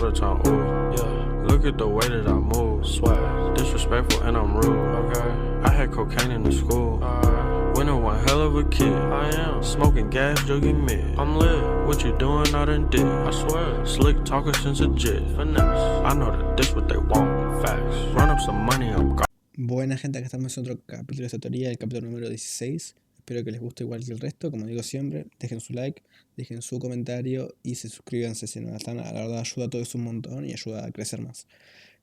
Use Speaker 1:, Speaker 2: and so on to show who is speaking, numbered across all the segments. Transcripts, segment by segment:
Speaker 1: the time, ooh, yeah. Look at the way that I move, swag, disrespectful and I'm rude, okay. I had cocaine in the school, winning one hell of a kid. I am smoking gas, jogging mid. I'm lit. What you doing? I done did. I swear. Slick talker since a jit. Finesse. I know that this what they want. Facts. Run up some money. I'm gone.
Speaker 2: Buena gente, acá estamos en otro capítulo de esta teoría, el capítulo número 16. Espero que les guste igual que el resto. Como digo siempre, dejen su like, dejen su comentario y se suscríbanse si no están. La verdad ayuda a todo eso un montón y ayuda a crecer más.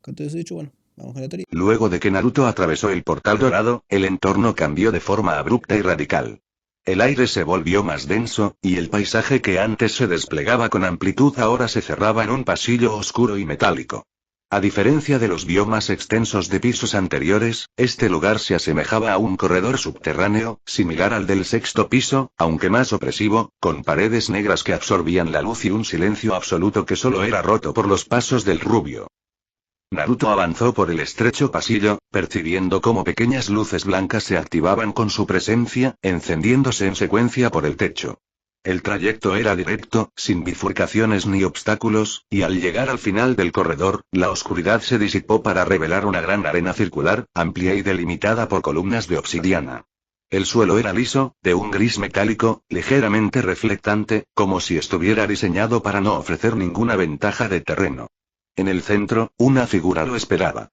Speaker 2: Con todo eso dicho, bueno, vamos a la teoría.
Speaker 3: Luego de que Naruto atravesó el portal dorado, el entorno cambió de forma abrupta y radical. El aire se volvió más denso, y el paisaje que antes se desplegaba con amplitud ahora se cerraba en un pasillo oscuro y metálico. A diferencia de los biomas extensos de pisos anteriores, este lugar se asemejaba a un corredor subterráneo, similar al del sexto piso, aunque más opresivo, con paredes negras que absorbían la luz y un silencio absoluto que solo era roto por los pasos del rubio. Naruto avanzó por el estrecho pasillo, percibiendo cómo pequeñas luces blancas se activaban con su presencia, encendiéndose en secuencia por el techo. El trayecto era directo, sin bifurcaciones ni obstáculos, y al llegar al final del corredor, la oscuridad se disipó para revelar una gran arena circular, amplia y delimitada por columnas de obsidiana. El suelo era liso, de un gris metálico, ligeramente reflectante, como si estuviera diseñado para no ofrecer ninguna ventaja de terreno. En el centro, una figura lo esperaba.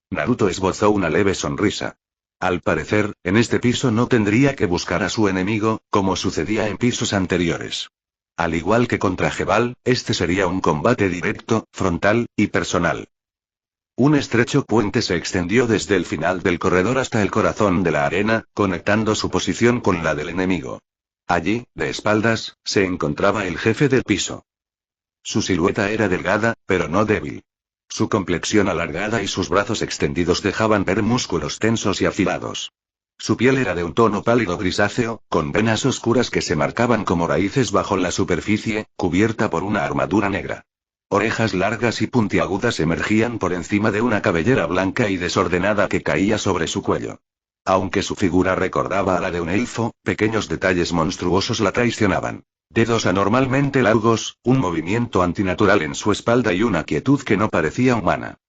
Speaker 3: Naruto esbozó una leve sonrisa. Al parecer, en este piso no tendría que buscar a su enemigo, como sucedía en pisos anteriores. Al igual que contra Jebal, este sería un combate directo, frontal, y personal. Un estrecho puente se extendió desde el final del corredor hasta el corazón de la arena, conectando su posición con la del enemigo. Allí, de espaldas, se encontraba el jefe del piso. Su silueta era delgada, pero no débil. Su complexión alargada y sus brazos extendidos dejaban ver músculos tensos y afilados. Su piel era de un tono pálido grisáceo, con venas oscuras que se marcaban como raíces bajo la superficie, cubierta por una armadura negra. Orejas largas y puntiagudas emergían por encima de una cabellera blanca y desordenada que caía sobre su cuello. Aunque su figura recordaba a la de un elfo, pequeños detalles monstruosos la traicionaban. Dedos anormalmente largos, un movimiento antinatural en su espalda y una quietud que no parecía humana.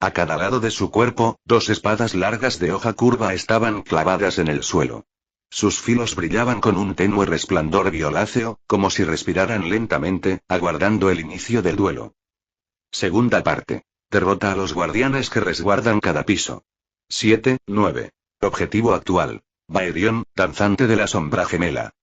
Speaker 3: A cada lado de su cuerpo, dos espadas largas de hoja curva estaban clavadas en el suelo. Sus filos brillaban con un tenue resplandor violáceo, como si respiraran lentamente, aguardando el inicio del duelo. Segunda parte. Derrota a los guardianes que resguardan cada piso. 7-9. Objetivo actual. Baerion, danzante de la sombra gemela.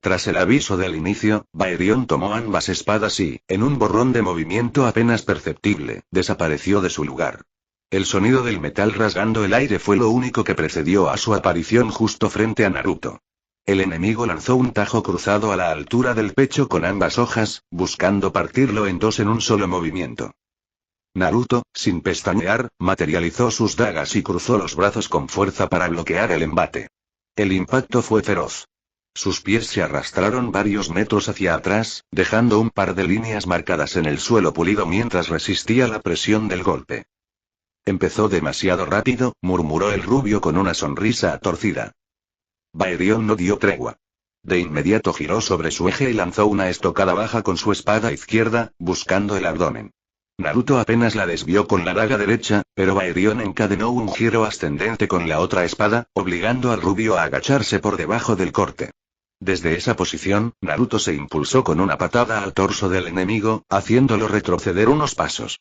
Speaker 3: Tras el aviso del inicio, Baerion tomó ambas espadas y, en un borrón de movimiento apenas perceptible, desapareció de su lugar. El sonido del metal rasgando el aire fue lo único que precedió a su aparición justo frente a Naruto. El enemigo lanzó un tajo cruzado a la altura del pecho con ambas hojas, buscando partirlo en dos en un solo movimiento. Naruto, sin pestañear, materializó sus dagas y cruzó los brazos con fuerza para bloquear el embate. El impacto fue feroz. Sus pies se arrastraron varios metros hacia atrás, dejando un par de líneas marcadas en el suelo pulido mientras resistía la presión del golpe. Empezó demasiado rápido, murmuró el rubio con una sonrisa torcida. Baerion no dio tregua. De inmediato giró sobre su eje y lanzó una estocada baja con su espada izquierda, buscando el abdomen. Naruto apenas la desvió con la daga derecha, pero Baerion encadenó un giro ascendente con la otra espada, obligando al rubio a agacharse por debajo del corte. Desde esa posición, Naruto se impulsó con una patada al torso del enemigo, haciéndolo retroceder unos pasos.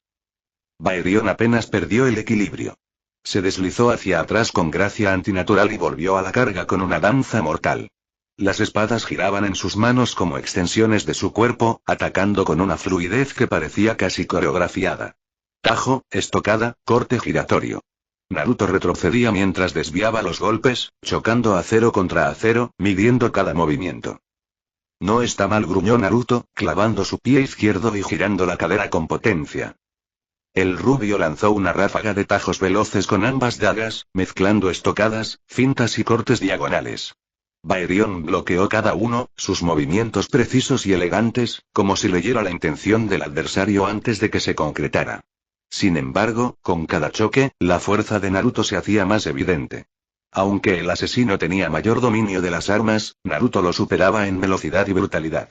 Speaker 3: Baerion apenas perdió el equilibrio. Se deslizó hacia atrás con gracia antinatural y volvió a la carga con una danza mortal. Las espadas giraban en sus manos como extensiones de su cuerpo, atacando con una fluidez que parecía casi coreografiada. Tajo, estocada, corte giratorio. Naruto retrocedía mientras desviaba los golpes, chocando acero contra acero, midiendo cada movimiento. No está mal, gruñó Naruto, clavando su pie izquierdo y girando la cadera con potencia. El rubio lanzó una ráfaga de tajos veloces con ambas dagas, mezclando estocadas, fintas y cortes diagonales. Baerion bloqueó cada uno, sus movimientos precisos y elegantes, como si leyera la intención del adversario antes de que se concretara. Sin embargo, con cada choque, la fuerza de Naruto se hacía más evidente. Aunque el asesino tenía mayor dominio de las armas, Naruto lo superaba en velocidad y brutalidad.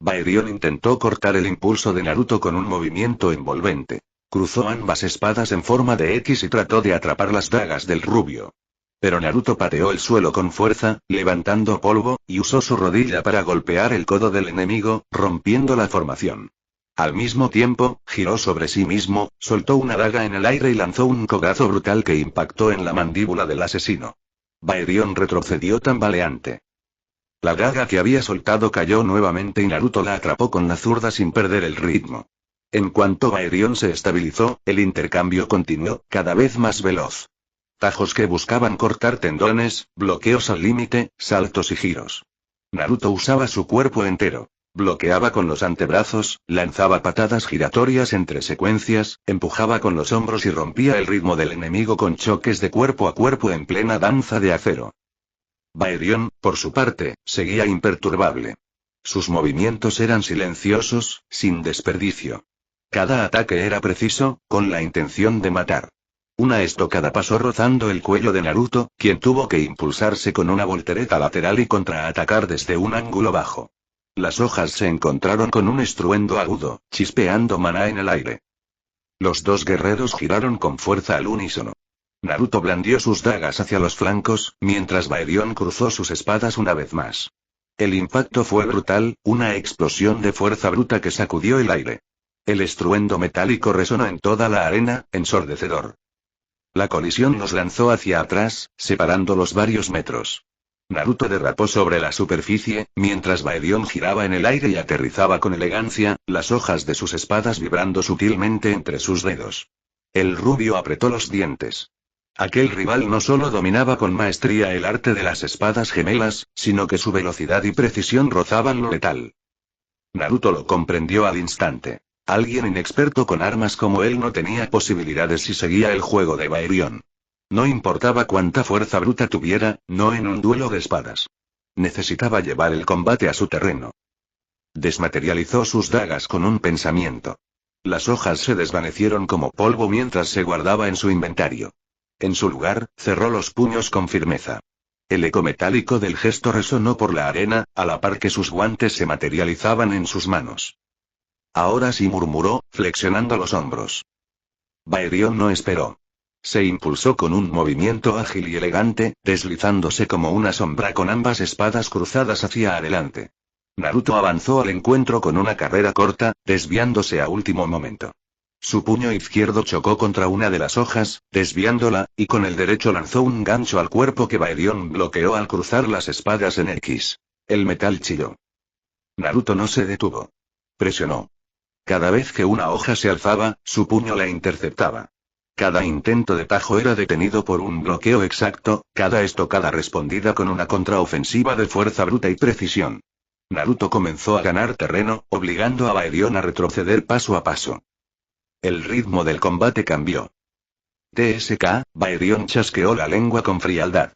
Speaker 3: Baerion intentó cortar el impulso de Naruto con un movimiento envolvente. Cruzó ambas espadas en forma de X y trató de atrapar las dagas del rubio. Pero Naruto pateó el suelo con fuerza, levantando polvo, y usó su rodilla para golpear el codo del enemigo, rompiendo la formación. Al mismo tiempo, giró sobre sí mismo, soltó una daga en el aire y lanzó un codazo brutal que impactó en la mandíbula del asesino. Baerion retrocedió tambaleante. La daga que había soltado cayó nuevamente y Naruto la atrapó con la zurda sin perder el ritmo. En cuanto Baerion se estabilizó, el intercambio continuó, cada vez más veloz. Tajos que buscaban cortar tendones, bloqueos al límite, saltos y giros. Naruto usaba su cuerpo entero. Bloqueaba con los antebrazos, lanzaba patadas giratorias entre secuencias, empujaba con los hombros y rompía el ritmo del enemigo con choques de cuerpo a cuerpo en plena danza de acero. Baerion, por su parte, seguía imperturbable. Sus movimientos eran silenciosos, sin desperdicio. Cada ataque era preciso, con la intención de matar. Una estocada pasó rozando el cuello de Naruto, quien tuvo que impulsarse con una voltereta lateral y contraatacar desde un ángulo bajo. Las hojas se encontraron con un estruendo agudo, chispeando maná en el aire. Los dos guerreros giraron con fuerza al unísono. Naruto blandió sus dagas hacia los flancos, mientras Baerion cruzó sus espadas una vez más. El impacto fue brutal, una explosión de fuerza bruta que sacudió el aire. El estruendo metálico resonó en toda la arena, ensordecedor. La colisión los lanzó hacia atrás, separándolos varios metros. Naruto derrapó sobre la superficie, mientras Baerion giraba en el aire y aterrizaba con elegancia, las hojas de sus espadas vibrando sutilmente entre sus dedos. El rubio apretó los dientes. Aquel rival no solo dominaba con maestría el arte de las espadas gemelas, sino que su velocidad y precisión rozaban lo letal. Naruto lo comprendió al instante. Alguien inexperto con armas como él no tenía posibilidades si seguía el juego de Baerion. No importaba cuánta fuerza bruta tuviera, no en un duelo de espadas. Necesitaba llevar el combate a su terreno. Desmaterializó sus dagas con un pensamiento. Las hojas se desvanecieron como polvo mientras se guardaba en su inventario. En su lugar, cerró los puños con firmeza. El eco metálico del gesto resonó por la arena, a la par que sus guantes se materializaban en sus manos. Ahora sí, murmuró, flexionando los hombros. Baerion no esperó. Se impulsó con un movimiento ágil y elegante, deslizándose como una sombra con ambas espadas cruzadas hacia adelante. Naruto avanzó al encuentro con una carrera corta, desviándose a último momento. Su puño izquierdo chocó contra una de las hojas, desviándola, y con el derecho lanzó un gancho al cuerpo que Baerion bloqueó al cruzar las espadas en X. El metal chilló. Naruto no se detuvo. Presionó. Cada vez que una hoja se alzaba, su puño la interceptaba. Cada intento de tajo era detenido por un bloqueo exacto, cada estocada respondida con una contraofensiva de fuerza bruta y precisión. Naruto comenzó a ganar terreno, obligando a Baerion a retroceder paso a paso. El ritmo del combate cambió. TSK, Baerion chasqueó la lengua con frialdad.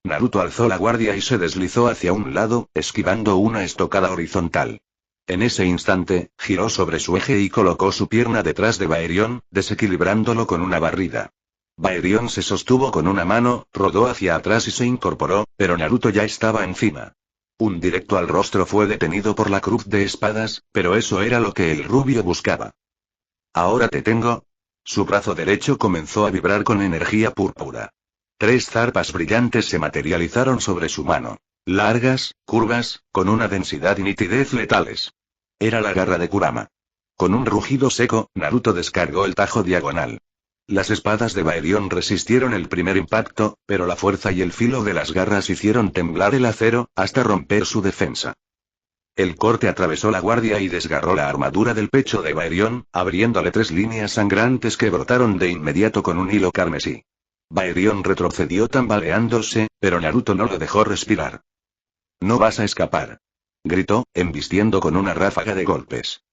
Speaker 3: Naruto alzó la guardia y se deslizó hacia un lado, esquivando una estocada horizontal. En ese instante, giró sobre su eje y colocó su pierna detrás de Baerion, desequilibrándolo con una barrida. Baerion se sostuvo con una mano, rodó hacia atrás y se incorporó, pero Naruto ya estaba encima. Un directo al rostro fue detenido por la cruz de espadas, pero eso era lo que el rubio buscaba. «Ahora te tengo». Su brazo derecho comenzó a vibrar con energía púrpura. 3 zarpas brillantes se materializaron sobre su mano. Largas, curvas, con una densidad y nitidez letales. Era la garra de Kurama. Con un rugido seco, Naruto descargó el tajo diagonal. Las espadas de Baerion resistieron el primer impacto, pero la fuerza y el filo de las garras hicieron temblar el acero, hasta romper su defensa. El corte atravesó la guardia y desgarró la armadura del pecho de Baerion, abriéndole 3 líneas sangrantes que brotaron de inmediato con un hilo carmesí. Baerion retrocedió tambaleándose, pero Naruto no lo dejó respirar. «No vas a escapar», gritó, embistiendo con una ráfaga de golpes.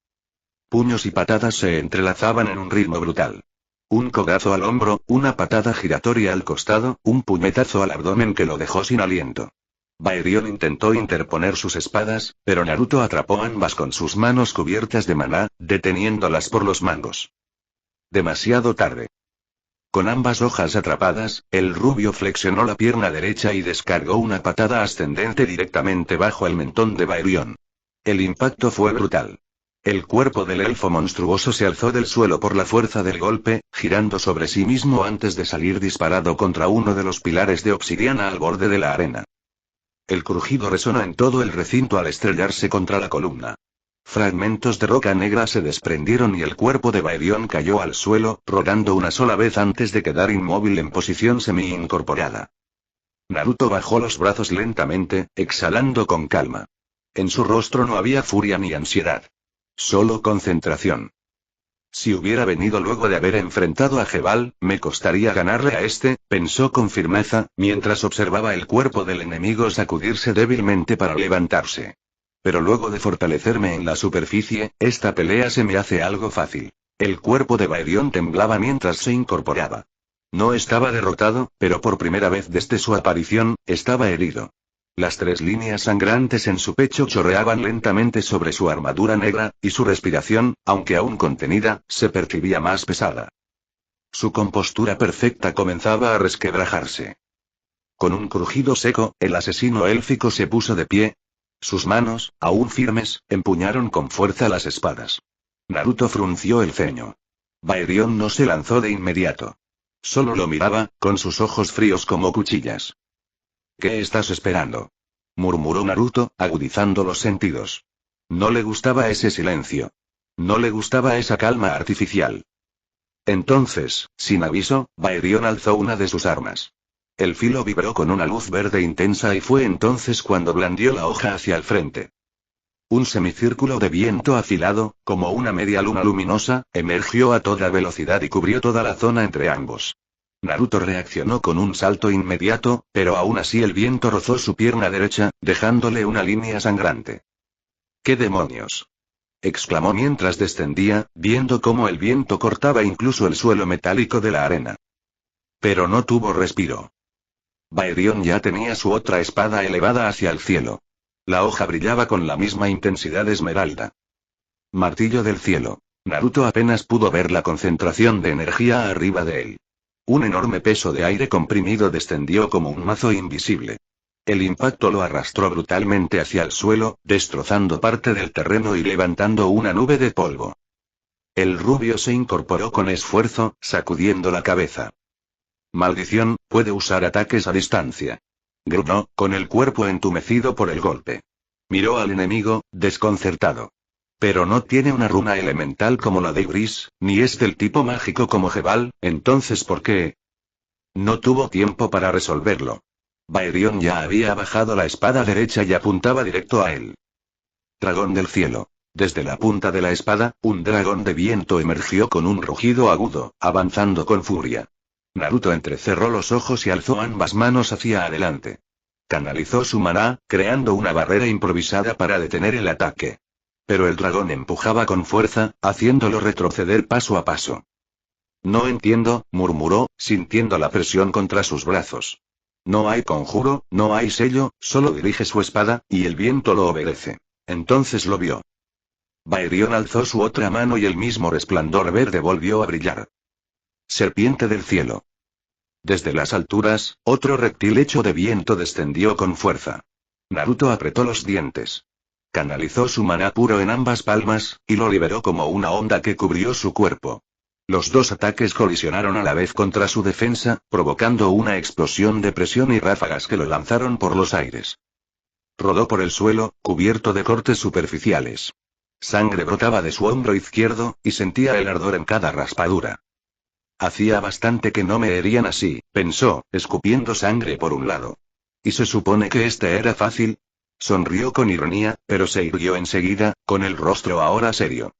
Speaker 3: Puños y patadas se entrelazaban en un ritmo brutal. Un codazo al hombro, una patada giratoria al costado, un puñetazo al abdomen que lo dejó sin aliento. Baerion intentó interponer sus espadas, pero Naruto atrapó ambas con sus manos cubiertas de maná, deteniéndolas por los mangos. Demasiado tarde. Con ambas hojas atrapadas, el rubio flexionó la pierna derecha y descargó una patada ascendente directamente bajo el mentón de Baerion. El impacto fue brutal. El cuerpo del elfo monstruoso se alzó del suelo por la fuerza del golpe, girando sobre sí mismo antes de salir disparado contra uno de los pilares de obsidiana al borde de la arena. El crujido resonó en todo el recinto al estrellarse contra la columna. Fragmentos de roca negra se desprendieron y el cuerpo de Baerion cayó al suelo, rodando una sola vez antes de quedar inmóvil en posición semi-incorporada. Naruto bajó los brazos lentamente, exhalando con calma. En su rostro no había furia ni ansiedad. Solo concentración. Si hubiera venido luego de haber enfrentado a Jebal, me costaría ganarle a este, pensó con firmeza, mientras observaba el cuerpo del enemigo sacudirse débilmente para levantarse. Pero luego de fortalecerme en la superficie, esta pelea se me hace algo fácil. El cuerpo de Baerion temblaba mientras se incorporaba. No estaba derrotado, pero por primera vez desde su aparición, estaba herido. Las 3 líneas sangrantes en su pecho chorreaban lentamente sobre su armadura negra, y su respiración, aunque aún contenida, se percibía más pesada. Su compostura perfecta comenzaba a resquebrajarse. Con un crujido seco, el asesino élfico se puso de pie. Sus manos, aún firmes, empuñaron con fuerza las espadas. Naruto frunció el ceño. Baerion no se lanzó de inmediato. Solo lo miraba, con sus ojos fríos como cuchillas. ¿Qué estás esperando?, murmuró Naruto, agudizando los sentidos. No le gustaba ese silencio. No le gustaba esa calma artificial. Entonces, sin aviso, Baerion alzó una de sus armas. El filo vibró con una luz verde intensa y fue entonces cuando blandió la hoja hacia el frente. Un semicírculo de viento afilado, como una media luna luminosa, emergió a toda velocidad y cubrió toda la zona entre ambos. Naruto reaccionó con un salto inmediato, pero aún así el viento rozó su pierna derecha, dejándole una línea sangrante. ¿Qué demonios?, exclamó mientras descendía, viendo cómo el viento cortaba incluso el suelo metálico de la arena. Pero no tuvo respiro. Baerion ya tenía su otra espada elevada hacia el cielo. La hoja brillaba con la misma intensidad esmeralda. Martillo del cielo. Naruto apenas pudo ver la concentración de energía arriba de él. Un enorme peso de aire comprimido descendió como un mazo invisible. El impacto lo arrastró brutalmente hacia el suelo, destrozando parte del terreno y levantando una nube de polvo. El rubio se incorporó con esfuerzo, sacudiendo la cabeza. Maldición, puede usar ataques a distancia. Gruñó, con el cuerpo entumecido por el golpe. Miró al enemigo, desconcertado. Pero no tiene una runa elemental como la de Ibris, ni es del tipo mágico como Jebal, entonces ¿por qué? No tuvo tiempo para resolverlo. Baerion ya había bajado la espada derecha y apuntaba directo a él. Dragón del cielo. Desde la punta de la espada, un dragón de viento emergió con un rugido agudo, avanzando con furia. Naruto entrecerró los ojos y alzó ambas manos hacia adelante. Canalizó su maná, creando una barrera improvisada para detener el ataque. Pero el dragón empujaba con fuerza, haciéndolo retroceder paso a paso. No entiendo, murmuró, sintiendo la presión contra sus brazos. No hay conjuro, no hay sello, solo dirige su espada, y el viento lo obedece. Entonces lo vio. Baerion alzó su otra mano y el mismo resplandor verde volvió a brillar. Serpiente del cielo. Desde las alturas, otro reptil hecho de viento descendió con fuerza. Naruto apretó los dientes. Canalizó su maná puro en ambas palmas, y lo liberó como una onda que cubrió su cuerpo. Los dos ataques colisionaron a la vez contra su defensa, provocando una explosión de presión y ráfagas que lo lanzaron por los aires. Rodó por el suelo, cubierto de cortes superficiales. Sangre brotaba de su hombro izquierdo, y sentía el ardor en cada raspadura. Hacía bastante que no me herían así, pensó, escupiendo sangre por un lado. ¿Y se supone que este era fácil? Sonrió con ironía, pero se irguió enseguida, con el rostro ahora serio.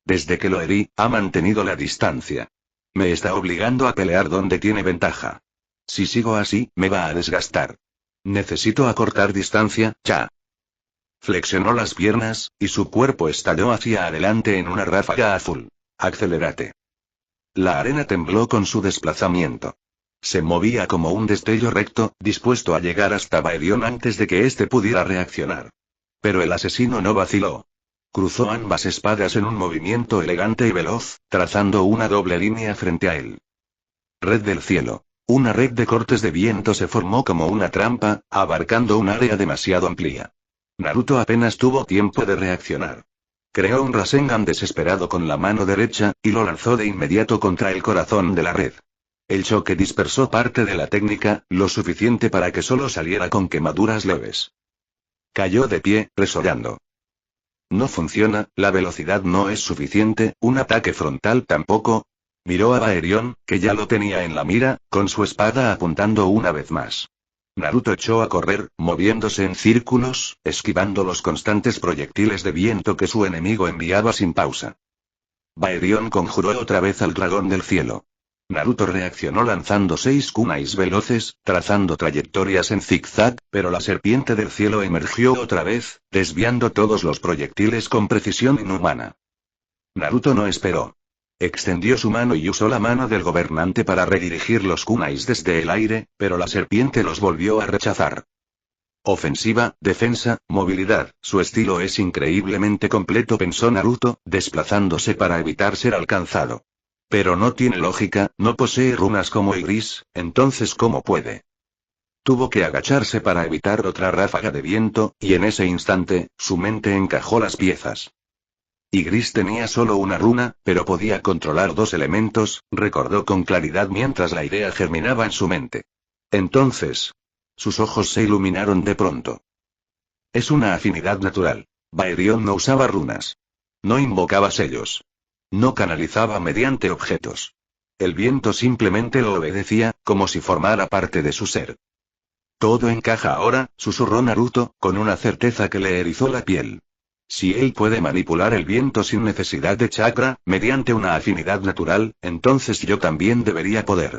Speaker 3: Desde que lo herí, ha mantenido la distancia. Me está obligando a pelear donde tiene ventaja. Si sigo así, me va a desgastar. Necesito acortar distancia, ya. Flexionó las piernas, y su cuerpo estalló hacia adelante en una ráfaga azul. Accelérate. La arena tembló con su desplazamiento. Se movía como un destello recto, dispuesto a llegar hasta Baerion antes de que éste pudiera reaccionar. Pero el asesino no vaciló. Cruzó ambas espadas en un movimiento elegante y veloz, trazando una doble línea frente a él. Red del cielo. Una red de cortes de viento se formó como una trampa, abarcando un área demasiado amplia. Naruto apenas tuvo tiempo de reaccionar. Creó un Rasengan desesperado con la mano derecha, y lo lanzó de inmediato contra el corazón de la red. El choque dispersó parte de la técnica, lo suficiente para que solo saliera con quemaduras leves. Cayó de pie, resollando. No funciona, la velocidad no es suficiente, un ataque frontal tampoco. Miró a Baerion, que ya lo tenía en la mira, con su espada apuntando una vez más. Naruto echó a correr, moviéndose en círculos, esquivando los constantes proyectiles de viento que su enemigo enviaba sin pausa. Baerion conjuró otra vez al dragón del cielo. Naruto reaccionó lanzando 6 kunais veloces, trazando trayectorias en zigzag, pero la serpiente del cielo emergió otra vez, desviando todos los proyectiles con precisión inhumana. Naruto no esperó. Extendió su mano y usó la mano del gobernante para redirigir los kunais desde el aire, pero la serpiente los volvió a rechazar. Ofensiva, defensa, movilidad, su estilo es increíblemente completo, pensó Naruto, desplazándose para evitar ser alcanzado. Pero no tiene lógica, no posee runas como Igris, entonces ¿cómo puede? Tuvo que agacharse para evitar otra ráfaga de viento, y en ese instante, su mente encajó las piezas. Igris tenía solo una runa, pero podía controlar 2 elementos, recordó con claridad mientras la idea germinaba en su mente. Entonces, sus ojos se iluminaron de pronto. Es una afinidad natural. Baerion no usaba runas. No invocaba sellos. No canalizaba mediante objetos. El viento simplemente lo obedecía, como si formara parte de su ser. Todo encaja ahora, susurró Naruto, con una certeza que le erizó la piel. Si él puede manipular el viento sin necesidad de chakra, mediante una afinidad natural, entonces yo también debería poder.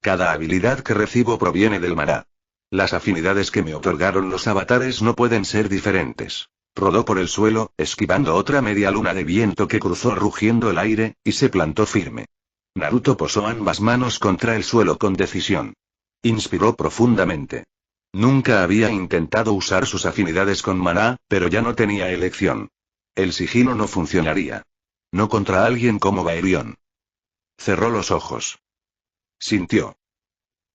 Speaker 3: Cada habilidad que recibo proviene del maná. Las afinidades que me otorgaron los avatares no pueden ser diferentes. Rodó por el suelo, esquivando otra media luna de viento que cruzó rugiendo el aire, y se plantó firme. Naruto posó ambas manos contra el suelo con decisión. Inspiró profundamente. Nunca había intentado usar sus afinidades con maná, pero ya no tenía elección. El sigilo no funcionaría. No contra alguien como Baerion. Cerró los ojos. Sintió.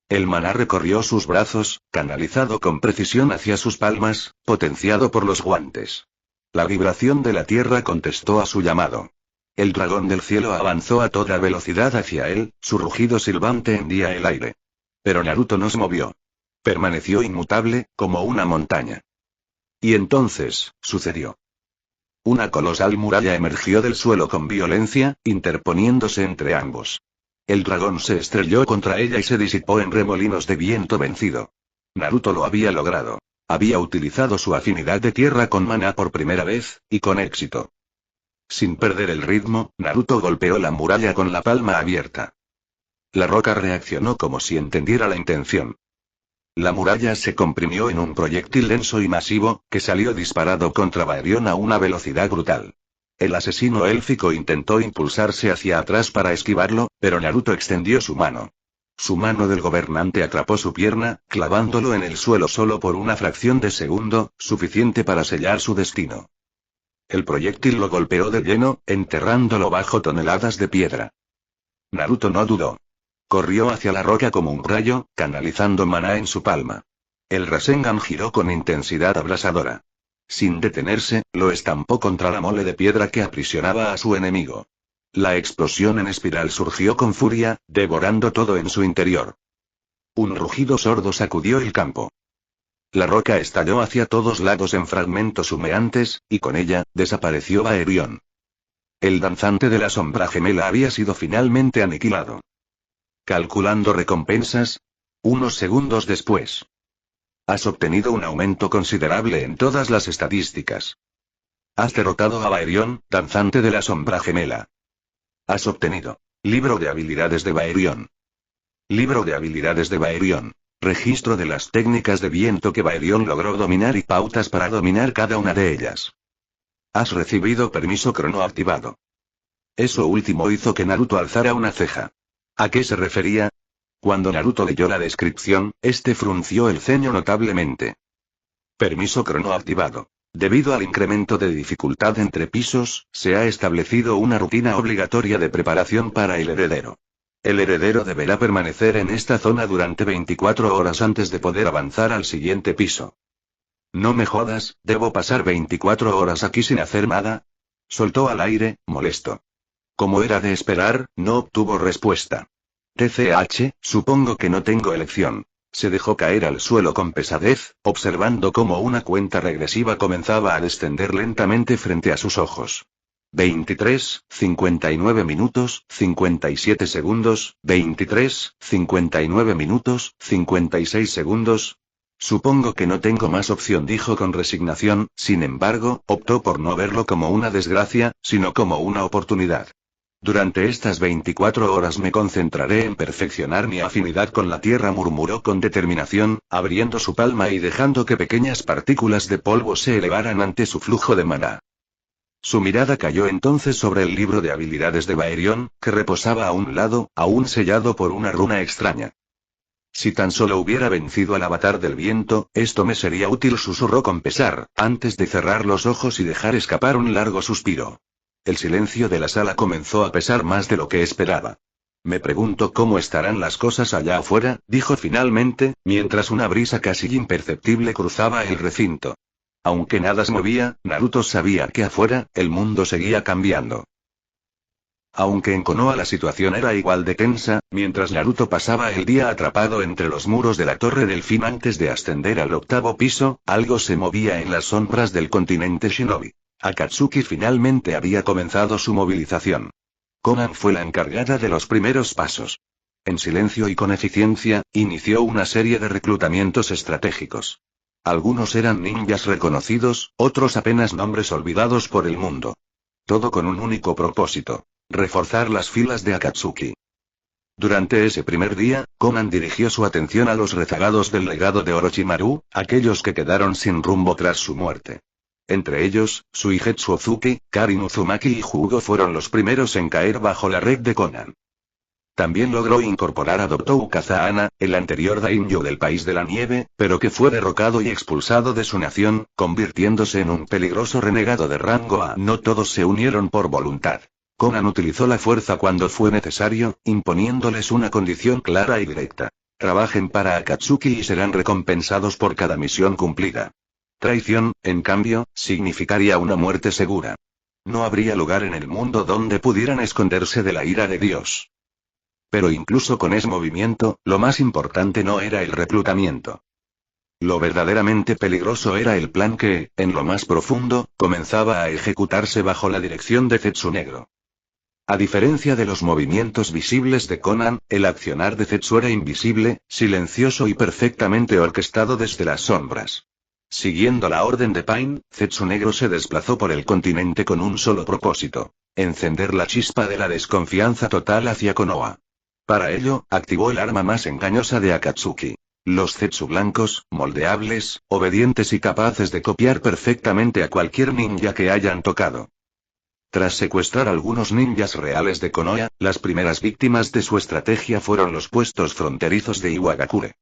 Speaker 3: El maná recorrió sus brazos, canalizado con precisión hacia sus palmas, potenciado por los guantes. La vibración de la tierra contestó a su llamado. El dragón del cielo avanzó a toda velocidad hacia él, su rugido silbante hendía el aire. Pero Naruto no se movió. Permaneció inmutable, como una montaña. Y entonces, sucedió. Una colosal muralla emergió del suelo con violencia, interponiéndose entre ambos. El dragón se estrelló contra ella y se disipó en remolinos de viento vencido. Naruto lo había logrado. Había utilizado su afinidad de tierra con maná por primera vez, y con éxito. Sin perder el ritmo, Naruto golpeó la muralla con la palma abierta. La roca reaccionó como si entendiera la intención. La muralla se comprimió en un proyectil denso y masivo, que salió disparado contra Baerion a una velocidad brutal. El asesino élfico intentó impulsarse hacia atrás para esquivarlo, pero Naruto extendió su mano. Su mano del gobernante atrapó su pierna, clavándolo en el suelo solo por una fracción de segundo, suficiente para sellar su destino. El proyectil lo golpeó de lleno, enterrándolo bajo toneladas de piedra. Naruto no dudó. Corrió hacia la roca como un rayo, canalizando maná en su palma. El Rasengan giró con intensidad abrasadora. Sin detenerse, lo estampó contra la mole de piedra que aprisionaba a su enemigo. La explosión en espiral surgió con furia, devorando todo en su interior. Un rugido sordo sacudió el campo. La roca estalló hacia todos lados en fragmentos humeantes, y con ella, desapareció Baerion. El danzante de la sombra gemela había sido finalmente aniquilado. Calculando recompensas. Unos segundos después. Has obtenido un aumento considerable en todas las estadísticas. Has derrotado a Baerion, danzante de la sombra gemela. Has obtenido. Libro de habilidades de Baerion. Libro de habilidades de Baerion. Registro de las técnicas de viento que Baerion logró dominar y pautas para dominar cada una de ellas. Has recibido permiso crono activado. Eso último hizo que Naruto alzara una ceja. ¿A qué se refería? Cuando Naruto leyó la descripción, este frunció el ceño notablemente. Permiso crono activado. Debido al incremento de dificultad entre pisos, se ha establecido una rutina obligatoria de preparación para el heredero. El heredero deberá permanecer en esta zona durante 24 horas antes de poder avanzar al siguiente piso. No me jodas, ¿debo pasar 24 horas aquí sin hacer nada? Soltó al aire, molesto. Como era de esperar, no obtuvo respuesta. TCH, supongo que no tengo elección. Se dejó caer al suelo con pesadez, observando cómo una cuenta regresiva comenzaba a descender lentamente frente a sus ojos. 23, 59 minutos, 57 segundos, 23, 59 minutos, 56 segundos. Supongo que no tengo más opción, dijo con resignación, sin embargo, optó por no verlo como una desgracia, sino como una oportunidad. Durante estas 24 horas me concentraré en perfeccionar mi afinidad con la tierra, murmuró con determinación, abriendo su palma y dejando que pequeñas partículas de polvo se elevaran ante su flujo de maná. Su mirada cayó entonces sobre el libro de habilidades de Baerion, que reposaba a un lado, aún sellado por una runa extraña. Si tan solo hubiera vencido al avatar del viento, esto me sería útil, susurró con pesar, antes de cerrar los ojos y dejar escapar un largo suspiro. El silencio de la sala comenzó a pesar más de lo que esperaba. Me pregunto cómo estarán las cosas allá afuera, dijo finalmente, mientras una brisa casi imperceptible cruzaba el recinto. Aunque nada se movía, Naruto sabía que afuera, el mundo seguía cambiando. Aunque en Konoha la situación era igual de tensa, mientras Naruto pasaba el día atrapado entre los muros de la Torre Delfín antes de ascender al 8º piso, algo se movía en las sombras del continente Shinobi. Akatsuki finalmente había comenzado su movilización. Konan fue la encargada de los primeros pasos. En silencio y con eficiencia, inició una serie de reclutamientos estratégicos. Algunos eran ninjas reconocidos, otros apenas nombres olvidados por el mundo. Todo con un único propósito: reforzar las filas de Akatsuki. Durante ese primer día, Konan dirigió su atención a los rezagados del legado de Orochimaru, aquellos que quedaron sin rumbo tras su muerte. Entre ellos, Suigetsu Ozuki, Karin Uzumaki y Hugo fueron los primeros en caer bajo la red de Konan. También logró incorporar a Dotou Kazahana, el anterior daimyo del País de la Nieve, pero que fue derrocado y expulsado de su nación, convirtiéndose en un peligroso renegado de rango A. No todos se unieron por voluntad. Konan utilizó la fuerza cuando fue necesario, imponiéndoles una condición clara y directa. Trabajen para Akatsuki y serán recompensados por cada misión cumplida. Traición, en cambio, significaría una muerte segura. No habría lugar en el mundo donde pudieran esconderse de la ira de Dios. Pero incluso con ese movimiento, lo más importante no era el reclutamiento. Lo verdaderamente peligroso era el plan que, en lo más profundo, comenzaba a ejecutarse bajo la dirección de Zetsu Negro. A diferencia de los movimientos visibles de Konan, el accionar de Zetsu era invisible, silencioso y perfectamente orquestado desde las sombras. Siguiendo la orden de Pain, Zetsu Negro se desplazó por el continente con un solo propósito: encender la chispa de la desconfianza total hacia Konoha. Para ello, activó el arma más engañosa de Akatsuki. Los Zetsu blancos, moldeables, obedientes y capaces de copiar perfectamente a cualquier ninja que hayan tocado. Tras secuestrar algunos ninjas reales de Konoha, las primeras víctimas de su estrategia fueron los puestos fronterizos de Iwagakure.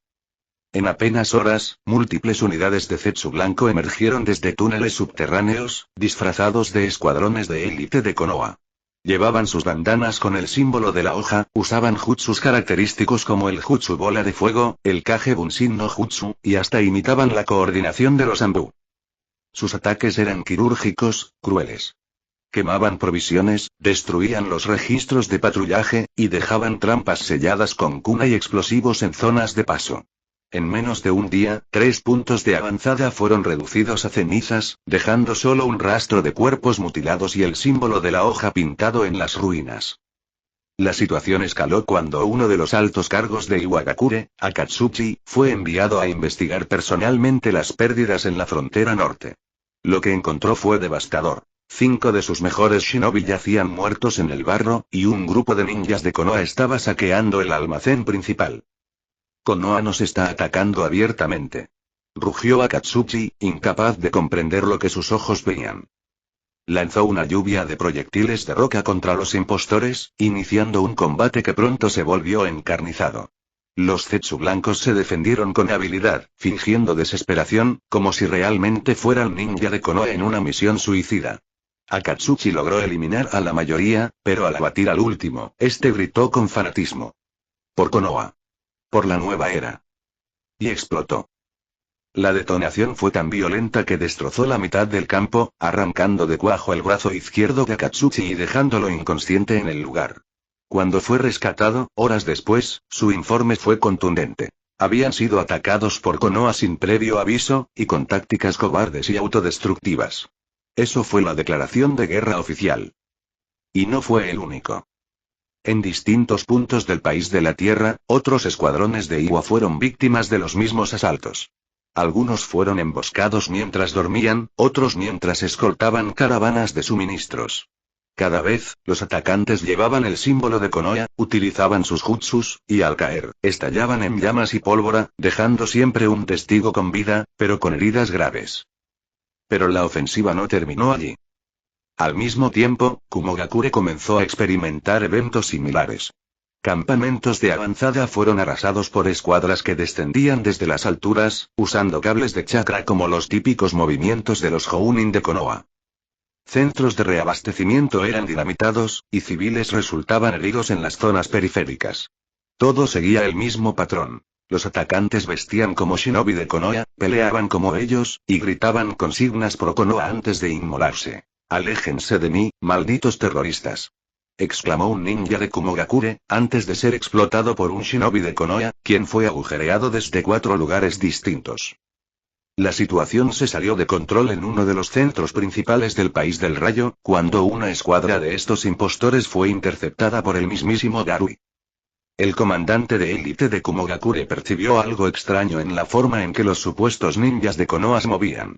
Speaker 3: En apenas horas, múltiples unidades de Zetsu blanco emergieron desde túneles subterráneos, disfrazados de escuadrones de élite de Konoha. Llevaban sus bandanas con el símbolo de la hoja, usaban jutsus característicos como el jutsu bola de fuego, el Kage Bunshin no Jutsu, y hasta imitaban la coordinación de los Anbu. Sus ataques eran quirúrgicos, crueles. Quemaban provisiones, destruían los registros de patrullaje, y dejaban trampas selladas con kunai y explosivos en zonas de paso. En menos de un día, 3 puntos de avanzada fueron reducidos a cenizas, dejando solo un rastro de cuerpos mutilados y el símbolo de la hoja pintado en las ruinas. La situación escaló cuando uno de los altos cargos de Iwagakure, Akatsuki, fue enviado a investigar personalmente las pérdidas en la frontera norte. Lo que encontró fue devastador. 5 de sus mejores shinobi yacían muertos en el barro, y un grupo de ninjas de Konoha estaba saqueando el almacén principal. Konoha nos está atacando abiertamente. Rugió Akatsuki, incapaz de comprender lo que sus ojos veían. Lanzó una lluvia de proyectiles de roca contra los impostores, iniciando un combate que pronto se volvió encarnizado. Los Zetsu blancos se defendieron con habilidad, fingiendo desesperación, como si realmente fueran ninja de Konoha en una misión suicida. Akatsuki logró eliminar a la mayoría, pero al abatir al último, este gritó con fanatismo: «Por Konoha. Por la nueva era». Y explotó. La detonación fue tan violenta que destrozó la mitad del campo, arrancando de cuajo el brazo izquierdo de Akatsuki y dejándolo inconsciente en el lugar. Cuando fue rescatado, horas después, su informe fue contundente. Habían sido atacados por Konoha sin previo aviso, y con tácticas cobardes y autodestructivas. Eso fue la declaración de guerra oficial. Y no fue el único. En distintos puntos del país de la Tierra, otros escuadrones de Iwa fueron víctimas de los mismos asaltos. Algunos fueron emboscados mientras dormían, otros mientras escoltaban caravanas de suministros. Cada vez, los atacantes llevaban el símbolo de Konoha, utilizaban sus jutsus, y al caer, estallaban en llamas y pólvora, dejando siempre un testigo con vida, pero con heridas graves. Pero la ofensiva no terminó allí. Al mismo tiempo, Kumogakure comenzó a experimentar eventos similares. Campamentos de avanzada fueron arrasados por escuadras que descendían desde las alturas, usando cables de chakra como los típicos movimientos de los Jounin de Konoha. Centros de reabastecimiento eran dinamitados, y civiles resultaban heridos en las zonas periféricas. Todo seguía el mismo patrón. Los atacantes vestían como shinobi de Konoha, peleaban como ellos, y gritaban consignas pro Konoha antes de inmolarse. «Aléjense de mí, malditos terroristas», exclamó un ninja de Kumogakure, antes de ser explotado por un shinobi de Konoha, quien fue agujereado desde 4 lugares distintos. La situación se salió de control en uno de los centros principales del país del rayo, cuando una escuadra de estos impostores fue interceptada por el mismísimo Darui. El comandante de élite de Kumogakure percibió algo extraño en la forma en que los supuestos ninjas de Konoha se movían.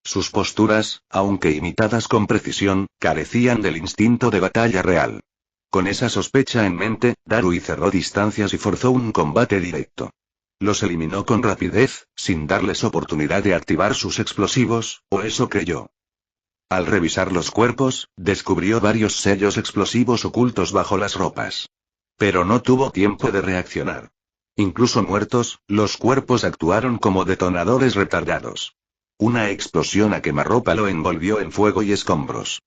Speaker 3: Sus posturas, aunque imitadas con precisión, carecían del instinto de batalla real. Con esa sospecha en mente, Darui cerró distancias y forzó un combate directo. Los eliminó con rapidez, sin darles oportunidad de activar sus explosivos, o eso creyó. Al revisar los cuerpos, descubrió varios sellos explosivos ocultos bajo las ropas. Pero no tuvo tiempo de reaccionar. Incluso muertos, los cuerpos actuaron como detonadores retardados. Una explosión a quemarropa lo envolvió en fuego y escombros.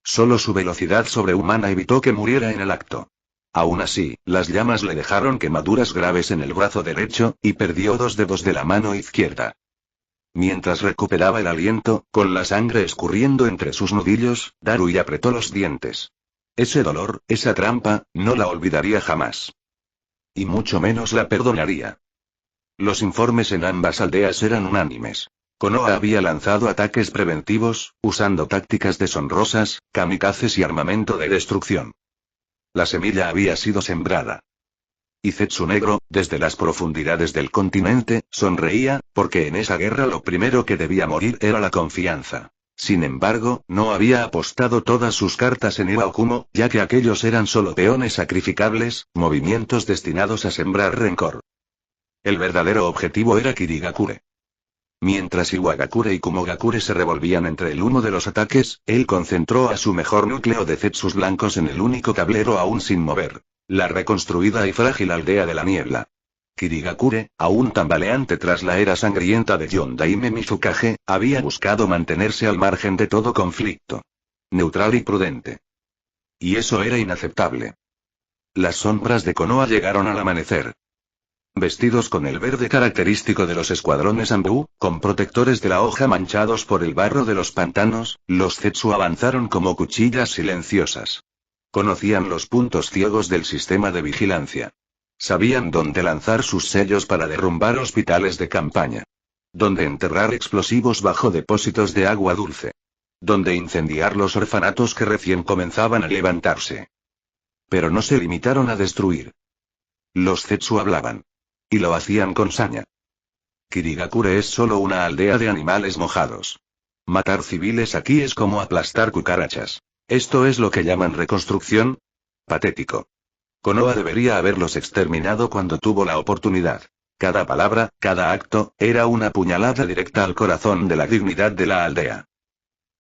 Speaker 3: Solo su velocidad sobrehumana evitó que muriera en el acto. Aún así, las llamas le dejaron quemaduras graves en el brazo derecho, y perdió 2 dedos de la mano izquierda. Mientras recuperaba el aliento, con la sangre escurriendo entre sus nudillos, Darui apretó los dientes. Ese dolor, esa trampa, no la olvidaría jamás. Y mucho menos la perdonaría. Los informes en ambas aldeas eran unánimes. Konoha había lanzado ataques preventivos, usando tácticas deshonrosas, kamikazes y armamento de destrucción. La semilla había sido sembrada. Y Zetsu Negro, desde las profundidades del continente, sonreía, porque en esa guerra lo primero que debía morir era la confianza. Sin embargo, no había apostado todas sus cartas en Iwakumo, ya que aquellos eran solo peones sacrificables, movimientos destinados a sembrar rencor. El verdadero objetivo era Kirigakure. Mientras Iwagakure y Kumogakure se revolvían entre el humo de los ataques, él concentró a su mejor núcleo de zetsus blancos en el único tablero aún sin mover. La reconstruida y frágil aldea de la niebla. Kirigakure, aún tambaleante tras la era sangrienta de Yondaime Mizukage, había buscado mantenerse al margen de todo conflicto. Neutral y prudente. Y eso era inaceptable. Las sombras de Konoha llegaron al amanecer. Vestidos con el verde característico de los escuadrones Anbu, con protectores de la hoja manchados por el barro de los pantanos, los Zetsu avanzaron como cuchillas silenciosas. Conocían los puntos ciegos del sistema de vigilancia. Sabían dónde lanzar sus sellos para derrumbar hospitales de campaña. Dónde enterrar explosivos bajo depósitos de agua dulce. Dónde incendiar los orfanatos que recién comenzaban a levantarse. Pero no se limitaron a destruir. Los Zetsu hablaban. Y lo hacían con saña. Kirigakure es solo una aldea de animales mojados. Matar civiles aquí es como aplastar cucarachas. ¿Esto es lo que llaman reconstrucción? Patético. Konoha debería haberlos exterminado cuando tuvo la oportunidad. Cada palabra, cada acto, era una puñalada directa al corazón de la dignidad de la aldea.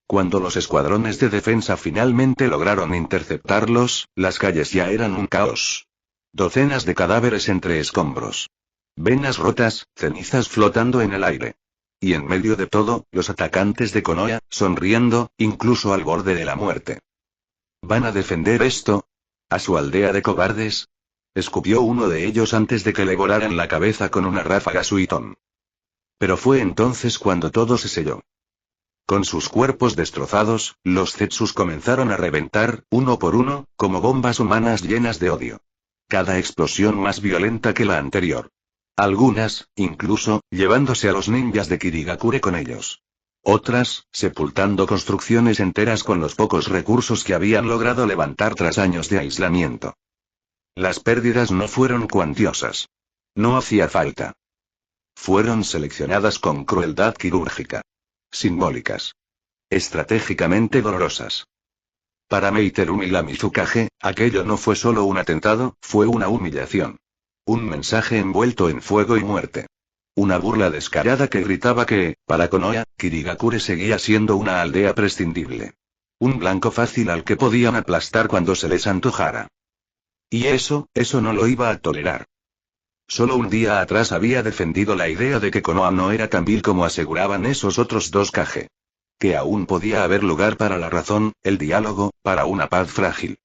Speaker 3: Cuando los escuadrones de defensa finalmente lograron interceptarlos, las calles ya eran un caos. Docenas de cadáveres entre escombros. Venas rotas, cenizas flotando en el aire. Y en medio de todo, los atacantes de Konoha, sonriendo, incluso al borde de la muerte. ¿Van a defender esto? ¿A su aldea de cobardes? Escupió uno de ellos antes de que le volaran la cabeza con una ráfaga Suiton. Pero fue entonces cuando todo se selló. Con sus cuerpos destrozados, los Zetsus comenzaron a reventar, uno por uno, como bombas humanas llenas de odio. Cada explosión más violenta que la anterior. Algunas, incluso, llevándose a los ninjas de Kirigakure con ellos. Otras, sepultando construcciones enteras con los pocos recursos que habían logrado levantar tras años de aislamiento. Las pérdidas no fueron cuantiosas. No hacía falta. Fueron seleccionadas con crueldad quirúrgica. Simbólicas. Estratégicamente dolorosas. Para Meiterumi y la Mizukage, aquello no fue solo un atentado, fue una humillación. Un mensaje envuelto en fuego y muerte. Una burla descarada que gritaba que, para Konoha, Kirigakure seguía siendo una aldea prescindible. Un blanco fácil al que podían aplastar cuando se les antojara. Y eso no lo iba a tolerar. Solo un día atrás había defendido la idea de que Konoha no era tan vil como aseguraban esos otros dos Kage. Que aún podía haber lugar para la razón, el diálogo, para una paz frágil.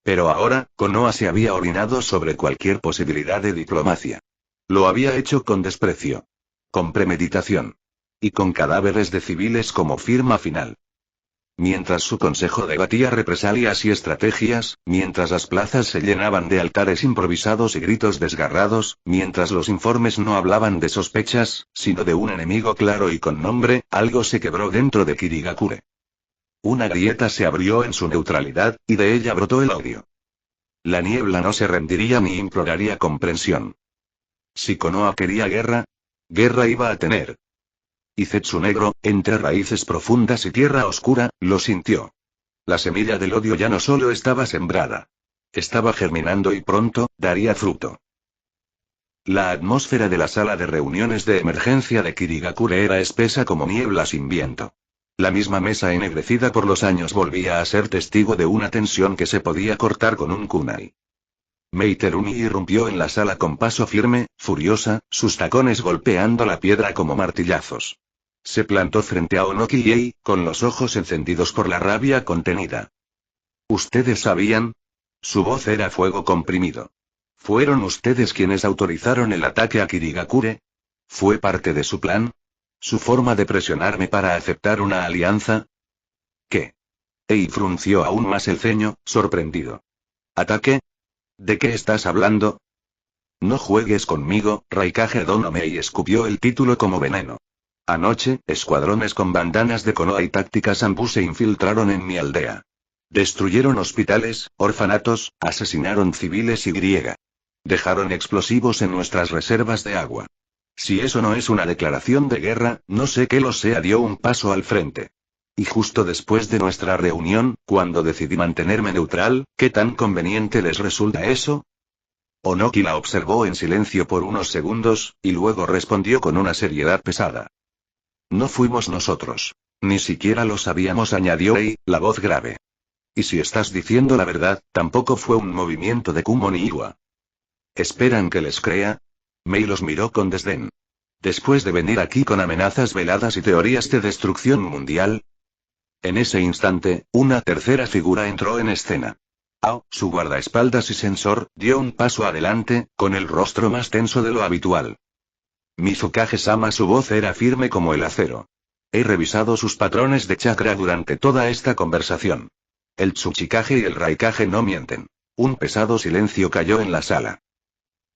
Speaker 3: Pero ahora, Konoha se había orinado sobre cualquier posibilidad de diplomacia. Lo había hecho con desprecio. Con premeditación. Y con cadáveres de civiles como firma final. Mientras su consejo debatía represalias y estrategias, mientras las plazas se llenaban de altares improvisados y gritos desgarrados, mientras los informes no hablaban de sospechas, sino de un enemigo claro y con nombre, algo se quebró dentro de Kirigakure. Una grieta se abrió en su neutralidad, y de ella brotó el odio. La niebla no se rendiría ni imploraría comprensión. Si Konoha quería guerra, guerra iba a tener. Y Zetsu negro, entre raíces profundas y tierra oscura, lo sintió. La semilla del odio ya no solo estaba sembrada. Estaba germinando y pronto, daría fruto. La atmósfera de la sala de reuniones de emergencia de Kirigakure era espesa como niebla sin viento. La misma mesa ennegrecida por los años volvía a ser testigo de una tensión que se podía cortar con un kunai. Meiterumi irrumpió en la sala con paso firme, furiosa, sus tacones golpeando la piedra como martillazos. Se plantó frente a Onoki y Ei, con los ojos encendidos por la rabia contenida. ¿Ustedes sabían? Su voz era fuego comprimido. ¿Fueron ustedes quienes autorizaron el ataque a Kirigakure? ¿Fue parte de su plan? ¿Su forma de presionarme para aceptar una alianza? ¿Qué? Ei frunció aún más el ceño, sorprendido. ¿Ataque? ¿De qué estás hablando? No juegues conmigo, Raikage Donomei escupió el título como veneno. Anoche, escuadrones con bandanas de Konoha y tácticas Ambu se infiltraron en mi aldea. Destruyeron hospitales, orfanatos, asesinaron civiles y griega. Dejaron explosivos en nuestras reservas de agua. Si eso no es una declaración de guerra, no sé qué lo sea. Dio un paso al frente. Y justo después de nuestra reunión, cuando decidí mantenerme neutral, ¿qué tan conveniente les resulta eso? Onoki la observó en silencio por unos segundos, y luego respondió con una seriedad pesada. No fuimos nosotros. Ni siquiera lo sabíamos, añadió Ei, la voz grave. Y si estás diciendo la verdad, tampoco fue un movimiento de Kumo ni Iwa. ¿Esperan que les crea? Mei los miró con desdén. Después de venir aquí con amenazas veladas y teorías de destrucción mundial. En ese instante, una tercera figura entró en escena. Ao, su guardaespaldas y sensor, dio un paso adelante, con el rostro más tenso de lo habitual. Mizukage-sama, su voz era firme como el acero. He revisado sus patrones de chakra durante toda esta conversación. El Tsuchikage y el Raikage no mienten. Un pesado silencio cayó en la sala.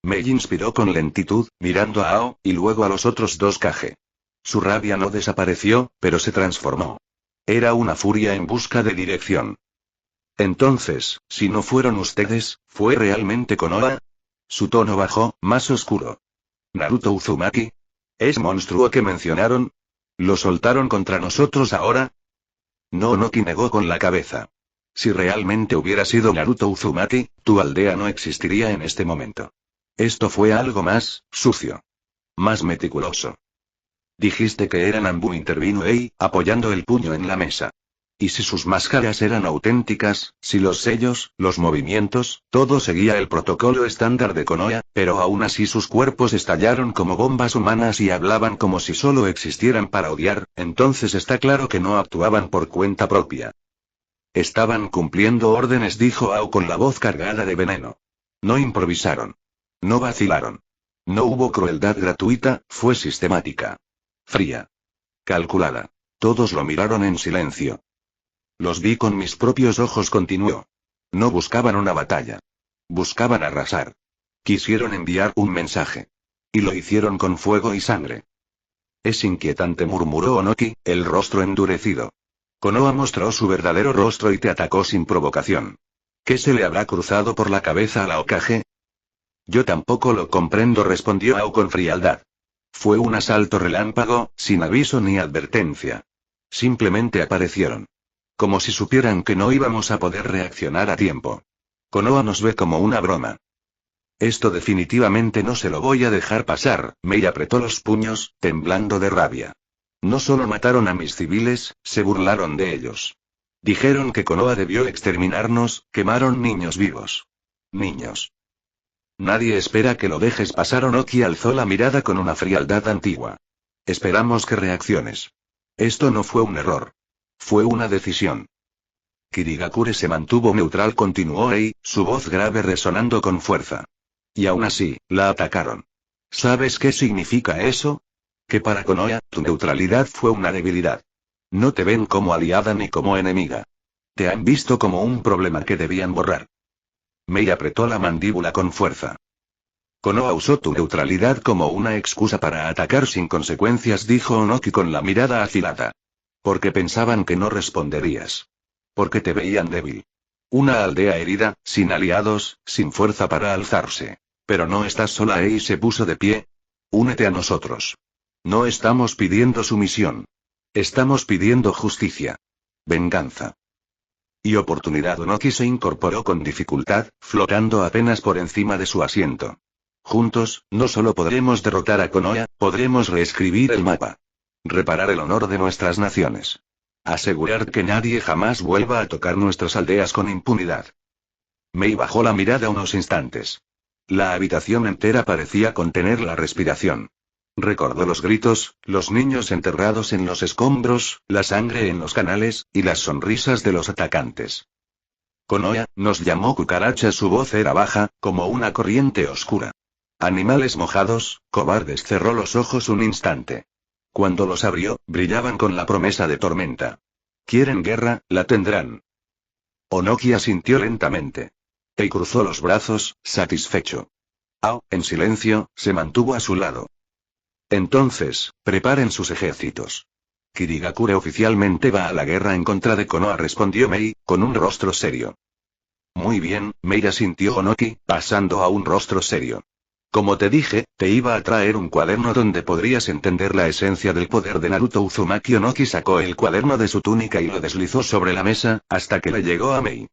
Speaker 3: Mei inspiró con lentitud, mirando a Ao, y luego a los otros dos Kage. Su rabia no desapareció, pero se transformó. Era una furia en busca de dirección. Entonces, si no fueron ustedes, ¿fue realmente Konoha? Su tono bajó, más oscuro. ¿Naruto Uzumaki? ¿Es monstruo que mencionaron? ¿Lo soltaron contra nosotros ahora? No, Onoki negó con la cabeza. Si realmente hubiera sido Naruto Uzumaki, tu aldea no existiría en este momento. Esto fue algo más, sucio. Más meticuloso. Dijiste que eran Ambu, intervino Ei, apoyando el puño en la mesa. Y si sus máscaras eran auténticas, si los sellos, los movimientos, todo seguía el protocolo estándar de Konoha, pero aún así sus cuerpos estallaron como bombas humanas y hablaban como si solo existieran para odiar, entonces está claro que no actuaban por cuenta propia. Estaban cumpliendo órdenes, dijo Ao con la voz cargada de veneno. No improvisaron. No vacilaron. No hubo crueldad gratuita, fue sistemática. Fría. Calculada. Todos lo miraron en silencio. Los vi con mis propios ojos, continuó. No buscaban una batalla. Buscaban arrasar. Quisieron enviar un mensaje. Y lo hicieron con fuego y sangre. Es inquietante, murmuró Onoki, el rostro endurecido. Konoha mostró su verdadero rostro y te atacó sin provocación. ¿Qué se le habrá cruzado por la cabeza a la Hokage? Yo tampoco lo comprendo, respondió Ao con frialdad. Fue un asalto relámpago, sin aviso ni advertencia. Simplemente aparecieron. Como si supieran que no íbamos a poder reaccionar a tiempo. Konoha nos ve como una broma. Esto definitivamente no se lo voy a dejar pasar, Mei apretó los puños, temblando de rabia. No solo mataron a mis civiles, se burlaron de ellos. Dijeron que Konoha debió exterminarnos, quemaron niños vivos. Niños. Nadie espera que lo dejes pasar. Onoki alzó la mirada con una frialdad antigua. Esperamos que reacciones. Esto no fue un error. Fue una decisión. Kirigakure se mantuvo neutral, continuó Ei, su voz grave resonando con fuerza. Y aún así, la atacaron. ¿Sabes qué significa eso? Que para Konoha, tu neutralidad fue una debilidad. No te ven como aliada ni como enemiga. Te han visto como un problema que debían borrar. Mei apretó la mandíbula con fuerza. Konoha usó tu neutralidad como una excusa para atacar sin consecuencias, dijo Onoki con la mirada afilada. Porque pensaban que no responderías. Porque te veían débil. Una aldea herida, sin aliados, sin fuerza para alzarse. Pero no estás sola. Ei se puso de pie. Únete a nosotros. No estamos pidiendo sumisión. Estamos pidiendo justicia. Venganza. Y oportunidad. Onoki se incorporó con dificultad, flotando apenas por encima de su asiento. Juntos, no solo podremos derrotar a Konoha, podremos reescribir el mapa. Reparar el honor de nuestras naciones. Asegurar que nadie jamás vuelva a tocar nuestras aldeas con impunidad. Mei bajó la mirada unos instantes. La habitación entera parecía contener la respiración. Recordó los gritos, los niños enterrados en los escombros, la sangre en los canales, y las sonrisas de los atacantes. Konoha nos llamó cucarachas. Su voz era baja, como una corriente oscura. Animales mojados, cobardes. Cerró los ojos un instante. Cuando los abrió, brillaban con la promesa de tormenta. ¿Quieren guerra? La tendrán. Onoki asintió lentamente. Ei cruzó los brazos, satisfecho. Ao, en silencio, se mantuvo a su lado. Entonces, preparen sus ejércitos. Kirigakure oficialmente va a la guerra en contra de Konoha, respondió Mei, con un rostro serio. Muy bien, Mei asintió Onoki, pasando a un rostro serio. Como te dije, te iba a traer un cuaderno donde podrías entender la esencia del poder de Naruto Uzumaki. Onoki sacó el cuaderno de su túnica y lo deslizó sobre la mesa, hasta que le llegó a Mei.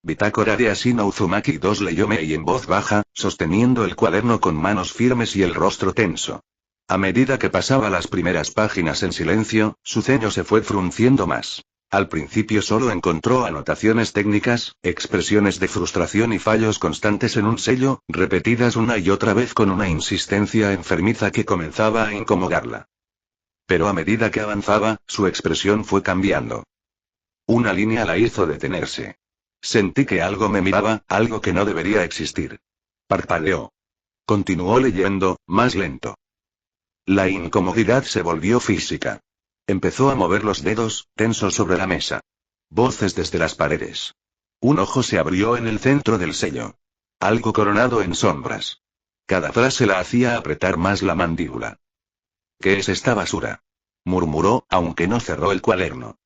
Speaker 3: Bitácora de Ashino Uzumaki 2, leyó Mei en voz baja, sosteniendo el cuaderno con manos firmes y el rostro tenso. A medida que pasaba las primeras páginas en silencio, su ceño se fue frunciendo más. Al principio solo encontró anotaciones técnicas, expresiones de frustración y fallos constantes en un sello, repetidas una y otra vez con una insistencia enfermiza que comenzaba a incomodarla. Pero a medida que avanzaba, su expresión fue cambiando. Una línea la hizo detenerse. Sentí que algo me miraba, algo que no debería existir. Parpadeó. Continuó leyendo, más lento. La incomodidad se volvió física. Empezó a mover los dedos, tenso sobre la mesa. Voces desde las paredes. Un ojo se abrió en el centro del sello. Algo coronado en sombras. Cada frase la hacía apretar más la mandíbula. ¿Qué es esta basura?, murmuró, aunque no cerró el cuaderno.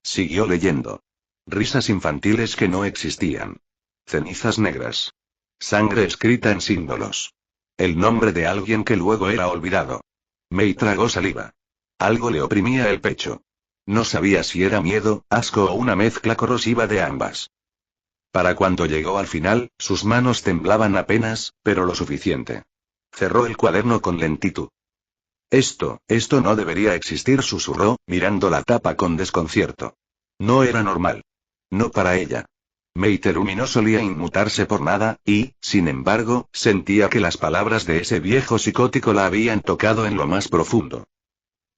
Speaker 3: Siguió leyendo. Risas infantiles que no existían. Cenizas negras. Sangre escrita en símbolos. El nombre de alguien que luego era olvidado. Mei tragó saliva. Algo le oprimía el pecho. No sabía si era miedo, asco o una mezcla corrosiva de ambas. Para cuando llegó al final, sus manos temblaban apenas, pero lo suficiente. Cerró el cuaderno con lentitud. Esto no debería existir, susurró, mirando la tapa con desconcierto. No era normal. No para ella. Meiteru no solía inmutarse por nada, y, sin embargo, sentía que las palabras de ese viejo psicótico la habían tocado en lo más profundo.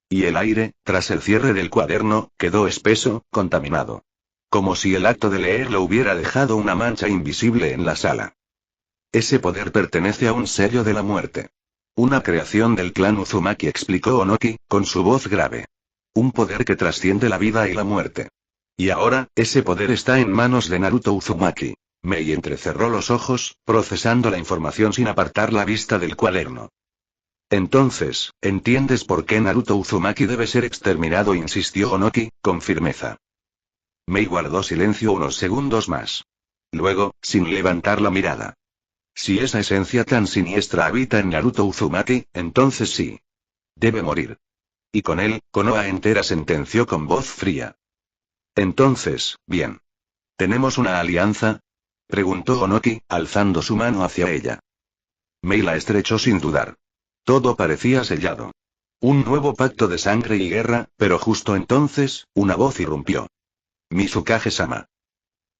Speaker 3: Y el aire, tras el cierre del cuaderno, quedó espeso, contaminado. Como si el acto de leer lo hubiera dejado una mancha invisible en la sala. Ese poder pertenece a un sello de la muerte. Una creación del clan Uzumaki, explicó Onoki, con su voz grave. Un poder que trasciende la vida y la muerte. Y ahora, ese poder está en manos de Naruto Uzumaki. Mei entrecerró los ojos, procesando la información sin apartar la vista del cuaderno. Entonces, ¿entiendes por qué Naruto Uzumaki debe ser exterminado?, insistió Onoki, con firmeza. Mei guardó silencio unos segundos más. Luego, sin levantar la mirada. Si esa esencia tan siniestra habita en Naruto Uzumaki, entonces sí. Debe morir. Y con él, Konoha entera, sentenció con voz fría. Entonces, bien. ¿Tenemos una alianza?, preguntó Onoki, alzando su mano hacia ella. Mei la estrechó sin dudar. Todo parecía sellado. Un nuevo pacto de sangre y guerra, pero justo entonces, una voz irrumpió. Mizukage-sama.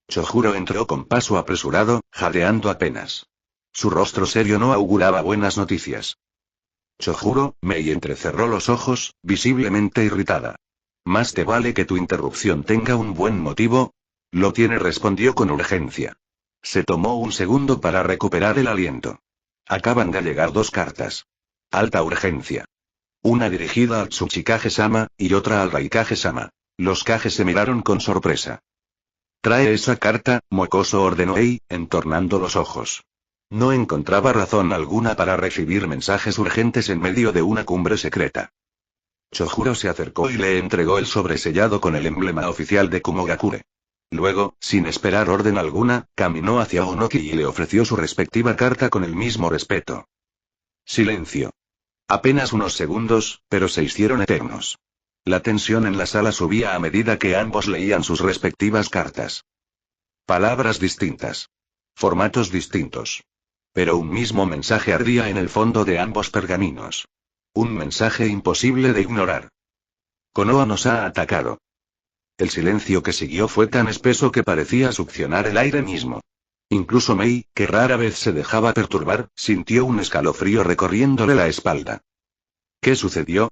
Speaker 3: Chojuro entró con paso apresurado, jadeando apenas. Su rostro serio no auguraba buenas noticias. Chojuro, Mei entrecerró los ojos, visiblemente irritada. Más te vale que tu interrupción tenga un buen motivo. Lo tiene, respondió con urgencia. Se tomó un segundo para recuperar el aliento. Acaban de llegar 2 cartas. Alta urgencia. Una dirigida al Tsuchikage-sama, y otra al Raikage-sama. Los Kage se miraron con sorpresa. Trae esa carta, mocoso, ordenó Ei, entornando los ojos. No encontraba razón alguna para recibir mensajes urgentes en medio de una cumbre secreta. Chojuro se acercó y le entregó el sobresellado con el emblema oficial de Kumogakure. Luego, sin esperar orden alguna, caminó hacia Onoki y le ofreció su respectiva carta con el mismo respeto. Silencio. Apenas unos segundos, pero se hicieron eternos. La tensión en la sala subía a medida que ambos leían sus respectivas cartas. Palabras distintas. Formatos distintos. Pero un mismo mensaje ardía en el fondo de ambos pergaminos. Un mensaje imposible de ignorar. Konoha nos ha atacado. El silencio que siguió fue tan espeso que parecía succionar el aire mismo. Incluso Mei, que rara vez se dejaba perturbar, sintió un escalofrío recorriéndole la espalda. ¿Qué sucedió?,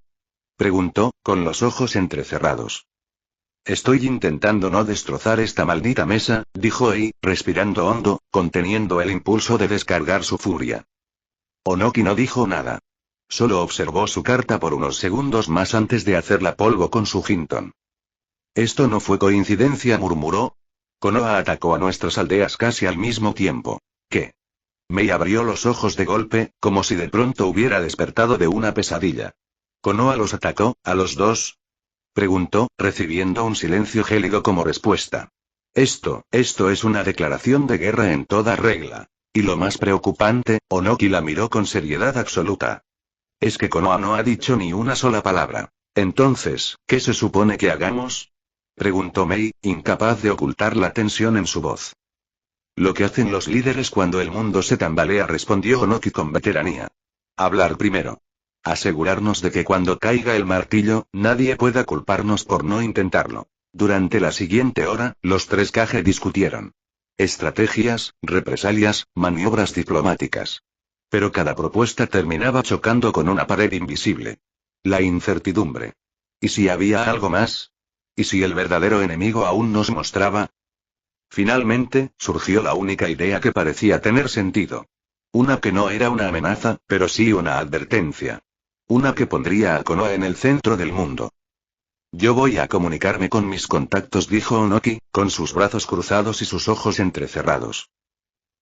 Speaker 3: preguntó, con los ojos entrecerrados. Estoy intentando no destrozar esta maldita mesa, dijo Ei, respirando hondo, conteniendo el impulso de descargar su furia. Onoki no dijo nada. Solo observó su carta por unos segundos más antes de hacerla polvo con su Hinton. Esto no fue coincidencia, murmuró. Konoha atacó a nuestras aldeas casi al mismo tiempo. ¿Qué? Mei abrió los ojos de golpe, como si de pronto hubiera despertado de una pesadilla. ¿Konoha los atacó, a los dos?, preguntó, recibiendo un silencio gélido como respuesta. Esto es una declaración de guerra en toda regla. Y lo más preocupante, Onoki la miró con seriedad absoluta. Es que Konoha no ha dicho ni una sola palabra. Entonces, ¿qué se supone que hagamos?, preguntó Mei, incapaz de ocultar la tensión en su voz. Lo que hacen los líderes cuando el mundo se tambalea, respondió Onoki con veteranía. Hablar primero. Asegurarnos de que cuando caiga el martillo, nadie pueda culparnos por no intentarlo. Durante la siguiente hora, los 3 Kage discutieron. Estrategias, represalias, maniobras diplomáticas. Pero cada propuesta terminaba chocando con una pared invisible. La incertidumbre. ¿Y si había algo más? ¿Y si el verdadero enemigo aún nos mostraba? Finalmente, surgió la única idea que parecía tener sentido. Una que no era una amenaza, pero sí una advertencia. Una que pondría a Konoha en el centro del mundo. Yo voy a comunicarme con mis contactos, dijo Onoki, con sus brazos cruzados y sus ojos entrecerrados.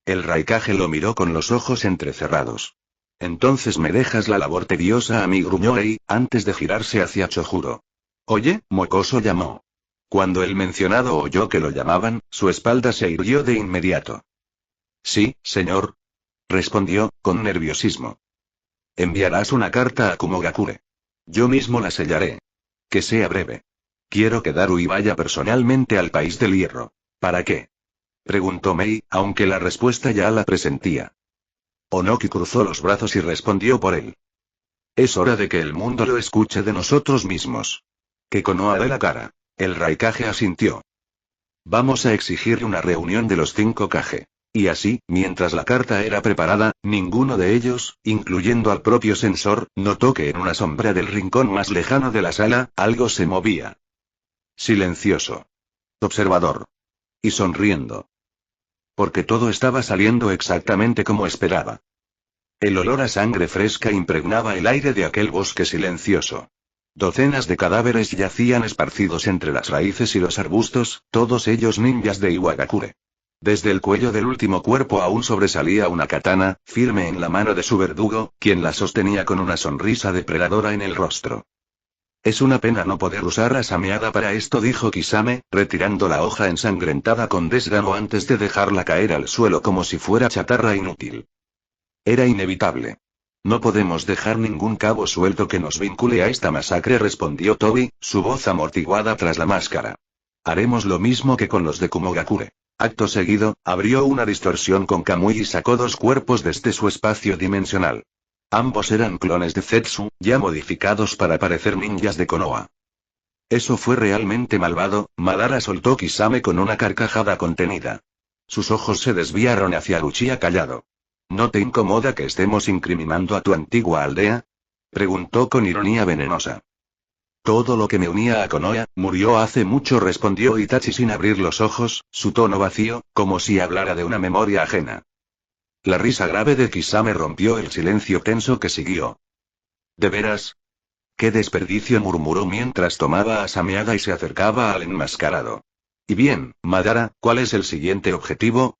Speaker 3: El Raikage lo miró con los ojos entrecerrados. Entonces me dejas la labor tediosa a mí, gruñó Ei, antes de girarse hacia Chojuro. Oye, mocoso, llamó. Cuando el mencionado oyó que lo llamaban, su espalda se irguió de inmediato. Sí, señor, respondió, con nerviosismo. Enviarás una carta a Kumogakure. Yo mismo la sellaré. Que sea breve. Quiero que Darui vaya personalmente al país del hierro. ¿Para qué?, preguntó Mei, aunque la respuesta ya la presentía. Onoki cruzó los brazos y respondió por él. Es hora de que el mundo lo escuche de nosotros mismos. Que Konoha dé la cara. El Raikage asintió. Vamos a exigir una reunión de los 5 Kage. Y así, mientras la carta era preparada, ninguno de ellos, incluyendo al propio Sensor, notó que en una sombra del rincón más lejano de la sala, algo se movía. Silencioso. Observador. Y sonriendo. Porque todo estaba saliendo exactamente como esperaba. El olor a sangre fresca impregnaba el aire de aquel bosque silencioso. Docenas de cadáveres yacían esparcidos entre las raíces y los arbustos, todos ellos ninjas de Iwagakure. Desde el cuello del último cuerpo aún sobresalía una katana, firme en la mano de su verdugo, quien la sostenía con una sonrisa depredadora en el rostro. Es una pena no poder usar a Sameada para esto, dijo Kisame, retirando la hoja ensangrentada con desgano antes de dejarla caer al suelo como si fuera chatarra inútil. Era inevitable. No podemos dejar ningún cabo suelto que nos vincule a esta masacre, respondió Tobi, su voz amortiguada tras la máscara. Haremos lo mismo que con los de Kumogakure. Acto seguido, abrió una distorsión con Kamui y sacó 2 cuerpos desde su espacio dimensional. Ambos eran clones de Zetsu, ya modificados para parecer ninjas de Konoha. Eso fue realmente malvado, Madara soltó Kisame con una carcajada contenida. Sus ojos se desviaron hacia Uchiha callado. ¿No te incomoda que estemos incriminando a tu antigua aldea? Preguntó con ironía venenosa. Todo lo que me unía a Konoha, murió hace mucho, respondió Itachi sin abrir los ojos, su tono vacío, como si hablara de una memoria ajena. La risa grave de Kisame rompió el silencio tenso que siguió. ¿De veras? ¡Qué desperdicio!, murmuró mientras tomaba a Sameada y se acercaba al enmascarado. Y bien, Madara, ¿cuál es el siguiente objetivo?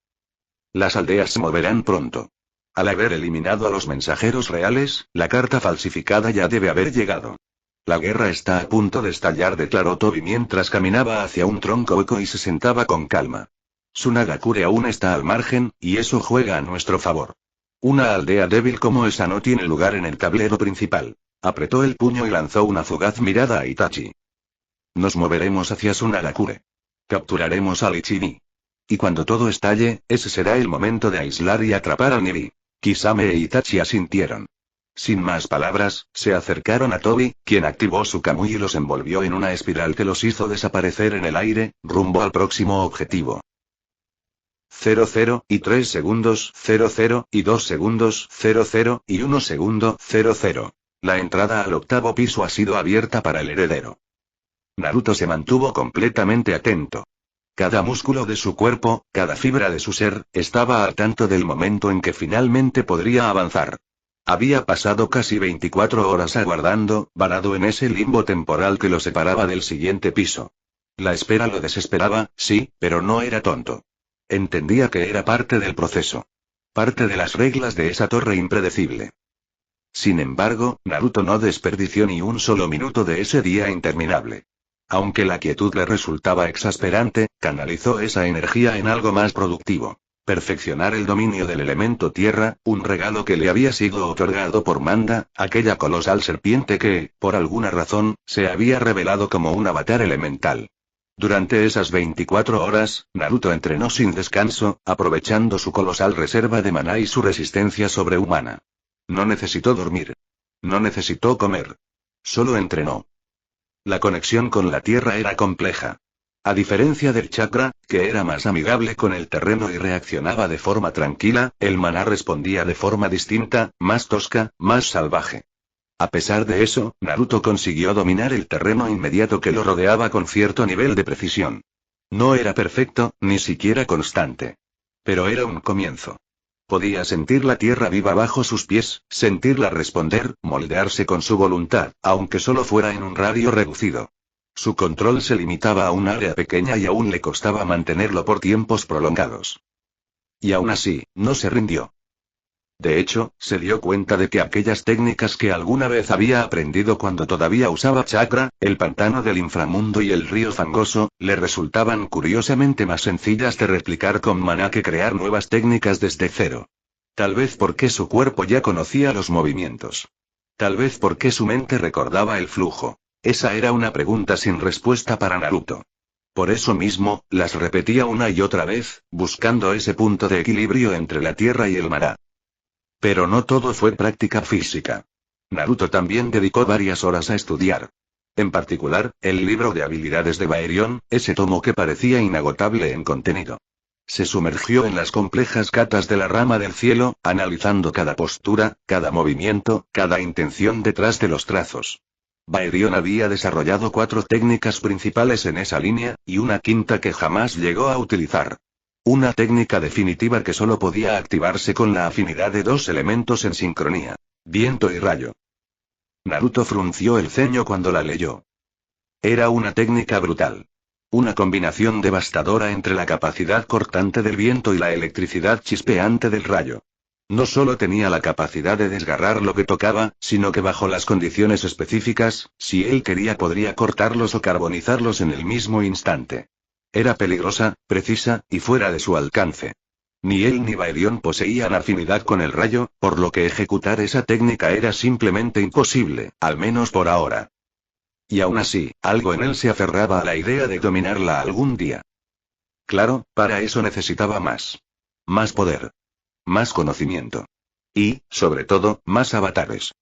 Speaker 3: Las aldeas se moverán pronto. Al haber eliminado a los mensajeros reales, la carta falsificada ya debe haber llegado. La guerra está a punto de estallar, declaró Tobi mientras caminaba hacia un tronco hueco y se sentaba con calma. Tsunagakure aún está al margen, y eso juega a nuestro favor. Una aldea débil como esa no tiene lugar en el tablero principal. Apretó el puño y lanzó una fugaz mirada a Itachi. Nos moveremos hacia Tsunagakure. Capturaremos al Ichibi. Y cuando todo estalle, ese será el momento de aislar y atrapar al Niri. Kisame e Itachi asintieron. Sin más palabras, se acercaron a Tobi, quien activó su Kamui y los envolvió en una espiral que los hizo desaparecer en el aire, rumbo al próximo objetivo. 00, y 3 segundos, 00, y 2 segundos, 00, y 1 segundo, 00. La entrada al 8º piso ha sido abierta para el heredero. Naruto se mantuvo completamente atento. Cada músculo de su cuerpo, cada fibra de su ser, estaba al tanto del momento en que finalmente podría avanzar. Había pasado casi 24 horas aguardando, varado en ese limbo temporal que lo separaba del siguiente piso. La espera lo desesperaba, sí, pero no era tonto. Entendía que era parte del proceso. Parte de las reglas de esa torre impredecible. Sin embargo, Naruto no desperdició ni un solo minuto de ese día interminable. Aunque la quietud le resultaba exasperante, canalizó esa energía en algo más productivo. Perfeccionar el dominio del elemento tierra, un regalo que le había sido otorgado por Manda, aquella colosal serpiente que, por alguna razón, se había revelado como un avatar elemental. Durante esas 24 horas, Naruto entrenó sin descanso, aprovechando su colosal reserva de maná y su resistencia sobrehumana. No necesitó dormir. No necesitó comer. Solo entrenó. La conexión con la tierra era compleja. A diferencia del chakra, que era más amigable con el terreno y reaccionaba de forma tranquila, el maná respondía de forma distinta, más tosca, más salvaje. A pesar de eso, Naruto consiguió dominar el terreno inmediato que lo rodeaba con cierto nivel de precisión. No era perfecto, ni siquiera constante. Pero era un comienzo. Podía sentir la tierra viva bajo sus pies, sentirla responder, moldearse con su voluntad, aunque solo fuera en un radio reducido. Su control se limitaba a un área pequeña y aún le costaba mantenerlo por tiempos prolongados. Y aún así, no se rindió. De hecho, se dio cuenta de que aquellas técnicas que alguna vez había aprendido cuando todavía usaba chakra, el pantano del inframundo y el río fangoso, le resultaban curiosamente más sencillas de replicar con maná que crear nuevas técnicas desde cero. Tal vez porque su cuerpo ya conocía los movimientos. Tal vez porque su mente recordaba el flujo. Esa era una pregunta sin respuesta para Naruto. Por eso mismo, las repetía una y otra vez, buscando ese punto de equilibrio entre la tierra y el maná. Pero no todo fue práctica física. Naruto también dedicó varias horas a estudiar. En particular, el libro de habilidades de Baerion, ese tomo que parecía inagotable en contenido. Se sumergió en las complejas catas de la rama del cielo, analizando cada postura, cada movimiento, cada intención detrás de los trazos. Baerion había desarrollado 4 técnicas principales en esa línea, y una quinta que jamás llegó a utilizar. Una técnica definitiva que solo podía activarse con la afinidad de dos elementos en sincronía: viento y rayo. Naruto frunció el ceño cuando la leyó. Era una técnica brutal. Una combinación devastadora entre la capacidad cortante del viento y la electricidad chispeante del rayo. No solo tenía la capacidad de desgarrar lo que tocaba, sino que bajo las condiciones específicas, si él quería podría cortarlos o carbonizarlos en el mismo instante. Era peligrosa, precisa, y fuera de su alcance. Ni él ni Baerion poseían afinidad con el rayo, por lo que ejecutar esa técnica era simplemente imposible, al menos por ahora. Y aún así, algo en él se aferraba a la idea de dominarla algún día. Claro, para eso necesitaba más. Más poder. Más conocimiento. Y, sobre todo, más avatares.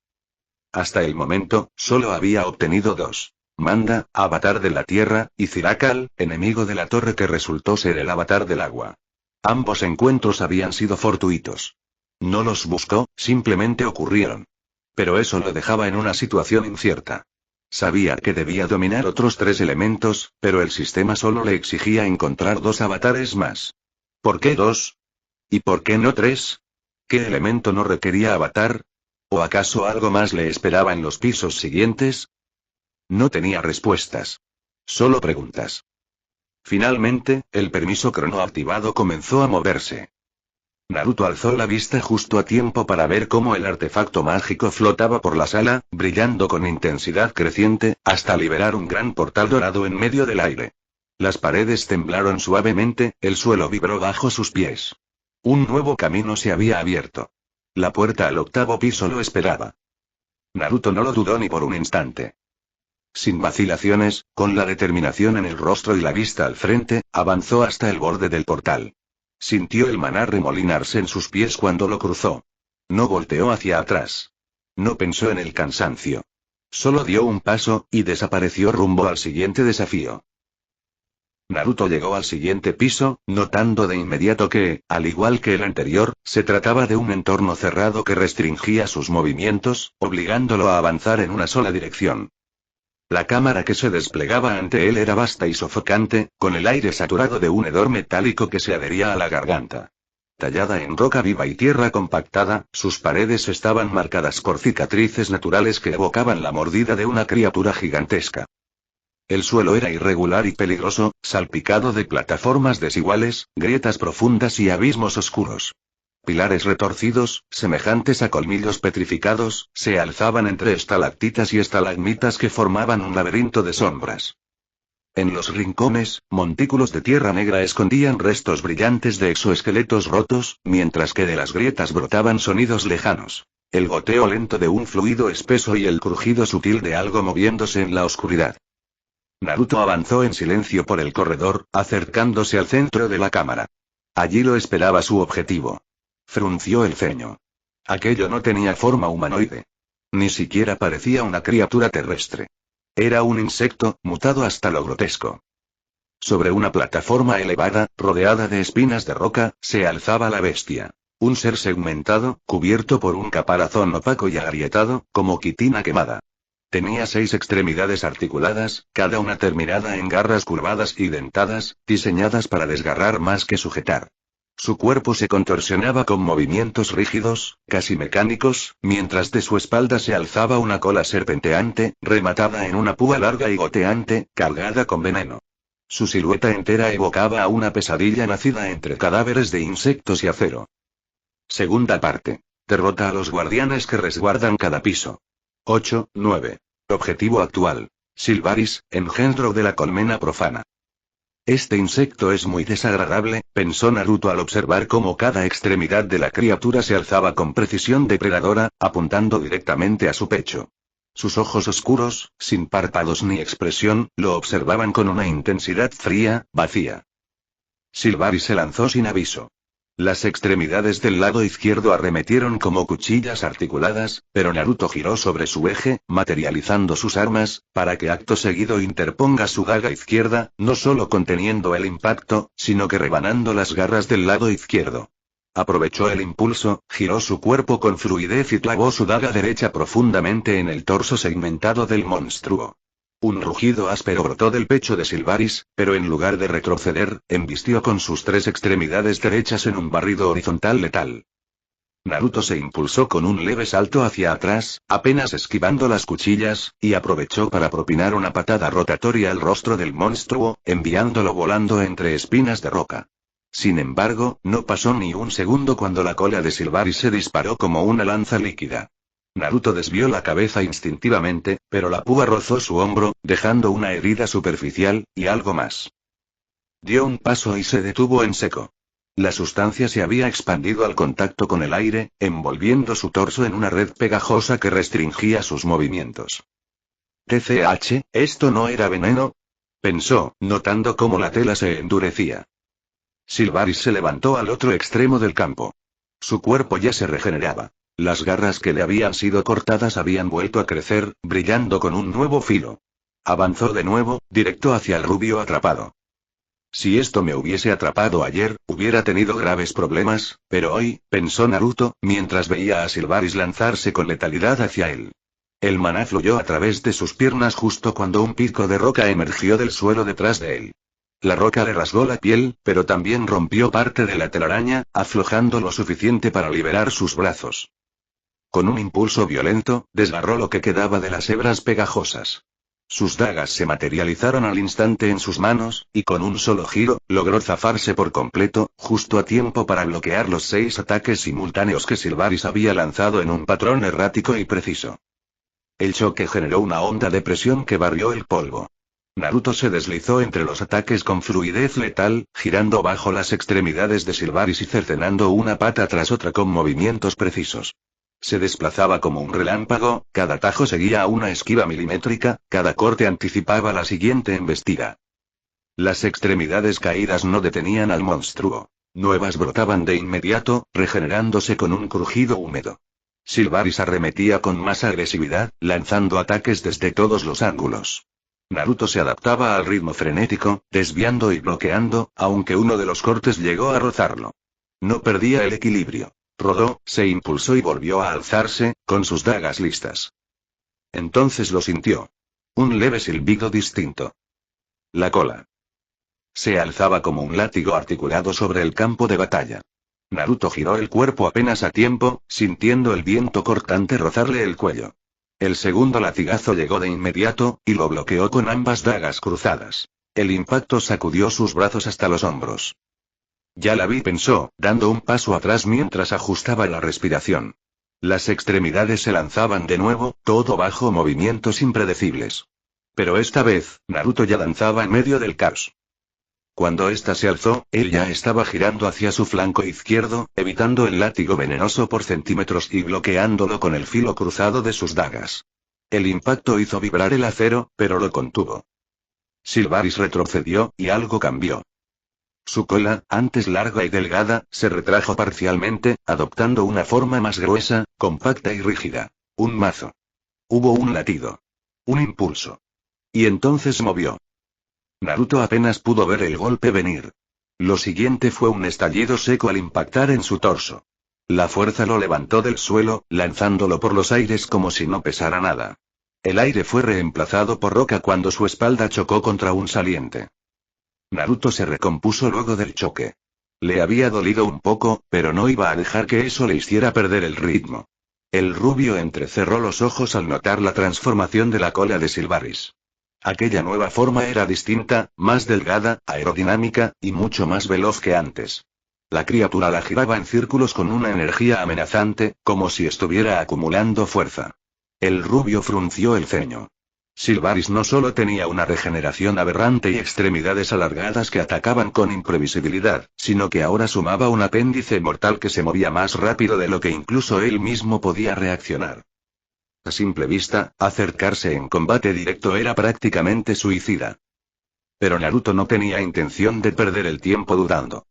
Speaker 3: Hasta el momento, solo había obtenido dos. Manda, avatar de la tierra, y Ciracal, enemigo de la torre que resultó ser el avatar del agua. Ambos encuentros habían sido fortuitos. No los buscó, simplemente ocurrieron. Pero eso lo dejaba en una situación incierta. Sabía que debía dominar otros 3 elementos, pero el sistema solo le exigía encontrar 2 avatares más. ¿Por qué 2? ¿Y por qué no 3? ¿Qué elemento no requería avatar? ¿O acaso algo más le esperaba en los pisos siguientes? No tenía respuestas. Solo preguntas. Finalmente, el permiso cronoactivado comenzó a moverse. Naruto alzó la vista justo a tiempo para ver cómo el artefacto mágico flotaba por la sala, brillando con intensidad creciente, hasta liberar un gran portal dorado en medio del aire. Las paredes temblaron suavemente, el suelo vibró bajo sus pies. Un nuevo camino se había abierto. La puerta al 8º piso lo esperaba. Naruto no lo dudó ni por un instante. Sin vacilaciones, con la determinación en el rostro y la vista al frente, avanzó hasta el borde del portal. Sintió el maná remolinarse en sus pies cuando lo cruzó. No volteó hacia atrás. No pensó en el cansancio. Solo dio un paso, y desapareció rumbo al siguiente desafío. Naruto llegó al siguiente piso, notando de inmediato que, al igual que el anterior, se trataba de un entorno cerrado que restringía sus movimientos, obligándolo a avanzar en una sola dirección. La cámara que se desplegaba ante él era vasta y sofocante, con el aire saturado de un hedor metálico que se adhería a la garganta. Tallada en roca viva y tierra compactada, sus paredes estaban marcadas por cicatrices naturales que evocaban la mordida de una criatura gigantesca. El suelo era irregular y peligroso, salpicado de plataformas desiguales, grietas profundas y abismos oscuros. Pilares retorcidos, semejantes a colmillos petrificados, se alzaban entre estalactitas y estalagmitas que formaban un laberinto de sombras. En los rincones, montículos de tierra negra escondían restos brillantes de exoesqueletos rotos, mientras que de las grietas brotaban sonidos lejanos. El goteo lento de un fluido espeso y el crujido sutil de algo moviéndose en la oscuridad. Naruto avanzó en silencio por el corredor, acercándose al centro de la cámara. Allí lo esperaba su objetivo. Frunció el ceño. Aquello no tenía forma humanoide. Ni siquiera parecía una criatura terrestre. Era un insecto, mutado hasta lo grotesco. Sobre una plataforma elevada, rodeada de espinas de roca, se alzaba la bestia. Un ser segmentado, cubierto por un caparazón opaco y agrietado, como quitina quemada. Tenía 6 extremidades articuladas, cada una terminada en garras curvadas y dentadas, diseñadas para desgarrar más que sujetar. Su cuerpo se contorsionaba con movimientos rígidos, casi mecánicos, mientras de su espalda se alzaba una cola serpenteante, rematada en una púa larga y goteante, cargada con veneno. Su silueta entera evocaba a una pesadilla nacida entre cadáveres de insectos y acero. Segunda parte. Derrota a los guardianes que resguardan cada piso. 8-9. Objetivo actual. Silvaris, engendro de la colmena profana. Este insecto es muy desagradable, pensó Naruto al observar cómo cada extremidad de la criatura se alzaba con precisión depredadora, apuntando directamente a su pecho. Sus ojos oscuros, sin párpados ni expresión, lo observaban con una intensidad fría, vacía. Silvaris se lanzó sin aviso. Las extremidades del lado izquierdo arremetieron como cuchillas articuladas, pero Naruto giró sobre su eje, materializando sus armas, para que acto seguido interponga su daga izquierda, no solo conteniendo el impacto, sino que rebanando las garras del lado izquierdo. Aprovechó el impulso, giró su cuerpo con fluidez y clavó su daga derecha profundamente en el torso segmentado del monstruo. Un rugido áspero brotó del pecho de Silvaris, pero en lugar de retroceder, embistió con sus 3 extremidades derechas en un barrido horizontal letal. Naruto se impulsó con un leve salto hacia atrás, apenas esquivando las cuchillas, y aprovechó para propinar una patada rotatoria al rostro del monstruo, enviándolo volando entre espinas de roca. Sin embargo, no pasó ni un segundo cuando la cola de Silvaris se disparó como una lanza líquida. Naruto desvió la cabeza instintivamente, pero la púa rozó su hombro, dejando una herida superficial, y algo más. Dio un paso y se detuvo en seco. La sustancia se había expandido al contacto con el aire, envolviendo su torso en una red pegajosa que restringía sus movimientos. TCH, ¿esto no era veneno?, pensó, notando cómo la tela se endurecía. Silvaris se levantó al otro extremo del campo. Su cuerpo ya se regeneraba. Las garras que le habían sido cortadas habían vuelto a crecer, brillando con un nuevo filo. Avanzó de nuevo, directo hacia el rubio atrapado. Si esto me hubiese atrapado ayer, hubiera tenido graves problemas, pero hoy, pensó Naruto, mientras veía a Silvaris lanzarse con letalidad hacia él. El maná fluyó a través de sus piernas justo cuando un pico de roca emergió del suelo detrás de él. La roca le rasgó la piel, pero también rompió parte de la telaraña, aflojando lo suficiente para liberar sus brazos. Con un impulso violento, desgarró lo que quedaba de las hebras pegajosas. Sus dagas se materializaron al instante en sus manos, y con un solo giro, logró zafarse por completo, justo a tiempo para bloquear los 6 ataques simultáneos que Silvaris había lanzado en un patrón errático y preciso. El choque generó una onda de presión que barrió el polvo. Naruto se deslizó entre los ataques con fluidez letal, girando bajo las extremidades de Silvaris y cercenando una pata tras otra con movimientos precisos. Se desplazaba como un relámpago, cada tajo seguía una esquiva milimétrica, cada corte anticipaba la siguiente embestida. Las extremidades caídas no detenían al monstruo. Nuevas brotaban de inmediato, regenerándose con un crujido húmedo. Silvaris arremetía con más agresividad, lanzando ataques desde todos los ángulos. Naruto se adaptaba al ritmo frenético, desviando y bloqueando, aunque uno de los cortes llegó a rozarlo. No perdía el equilibrio. Rodó, se impulsó y volvió a alzarse, con sus dagas listas. Entonces lo sintió. Un leve silbido distinto. La cola. Se alzaba como un látigo articulado sobre el campo de batalla. Naruto giró el cuerpo apenas a tiempo, sintiendo el viento cortante rozarle el cuello. El segundo latigazo llegó de inmediato, y lo bloqueó con ambas dagas cruzadas. El impacto sacudió sus brazos hasta los hombros. Ya la vi, pensó, dando un paso atrás mientras ajustaba la respiración. Las extremidades se lanzaban de nuevo, todo bajo movimientos impredecibles. Pero esta vez, Naruto ya danzaba en medio del caos. Cuando ésta se alzó, él ya estaba girando hacia su flanco izquierdo, evitando el látigo venenoso por centímetros y bloqueándolo con el filo cruzado de sus dagas. El impacto hizo vibrar el acero, pero lo contuvo. Silvaris retrocedió, y algo cambió. Su cola, antes larga y delgada, se retrajo parcialmente, adoptando una forma más gruesa, compacta y rígida. Un mazo. Hubo un latido. Un impulso. Y entonces movió. Naruto apenas pudo ver el golpe venir. Lo siguiente fue un estallido seco al impactar en su torso. La fuerza lo levantó del suelo, lanzándolo por los aires como si no pesara nada. El aire fue reemplazado por roca cuando su espalda chocó contra un saliente. Naruto se recompuso luego del choque. Le había dolido un poco, pero no iba a dejar que eso le hiciera perder el ritmo. El rubio entrecerró los ojos al notar la transformación de la cola de Silvaris. Aquella nueva forma era distinta, más delgada, aerodinámica, y mucho más veloz que antes. La criatura la giraba en círculos con una energía amenazante, como si estuviera acumulando fuerza. El rubio frunció el ceño. Silvaris no solo tenía una regeneración aberrante y extremidades alargadas que atacaban con imprevisibilidad, sino que ahora sumaba un apéndice mortal que se movía más rápido de lo que incluso él mismo podía reaccionar. A simple vista, acercarse en combate directo era prácticamente suicida. Pero Naruto no tenía intención de perder el tiempo dudando.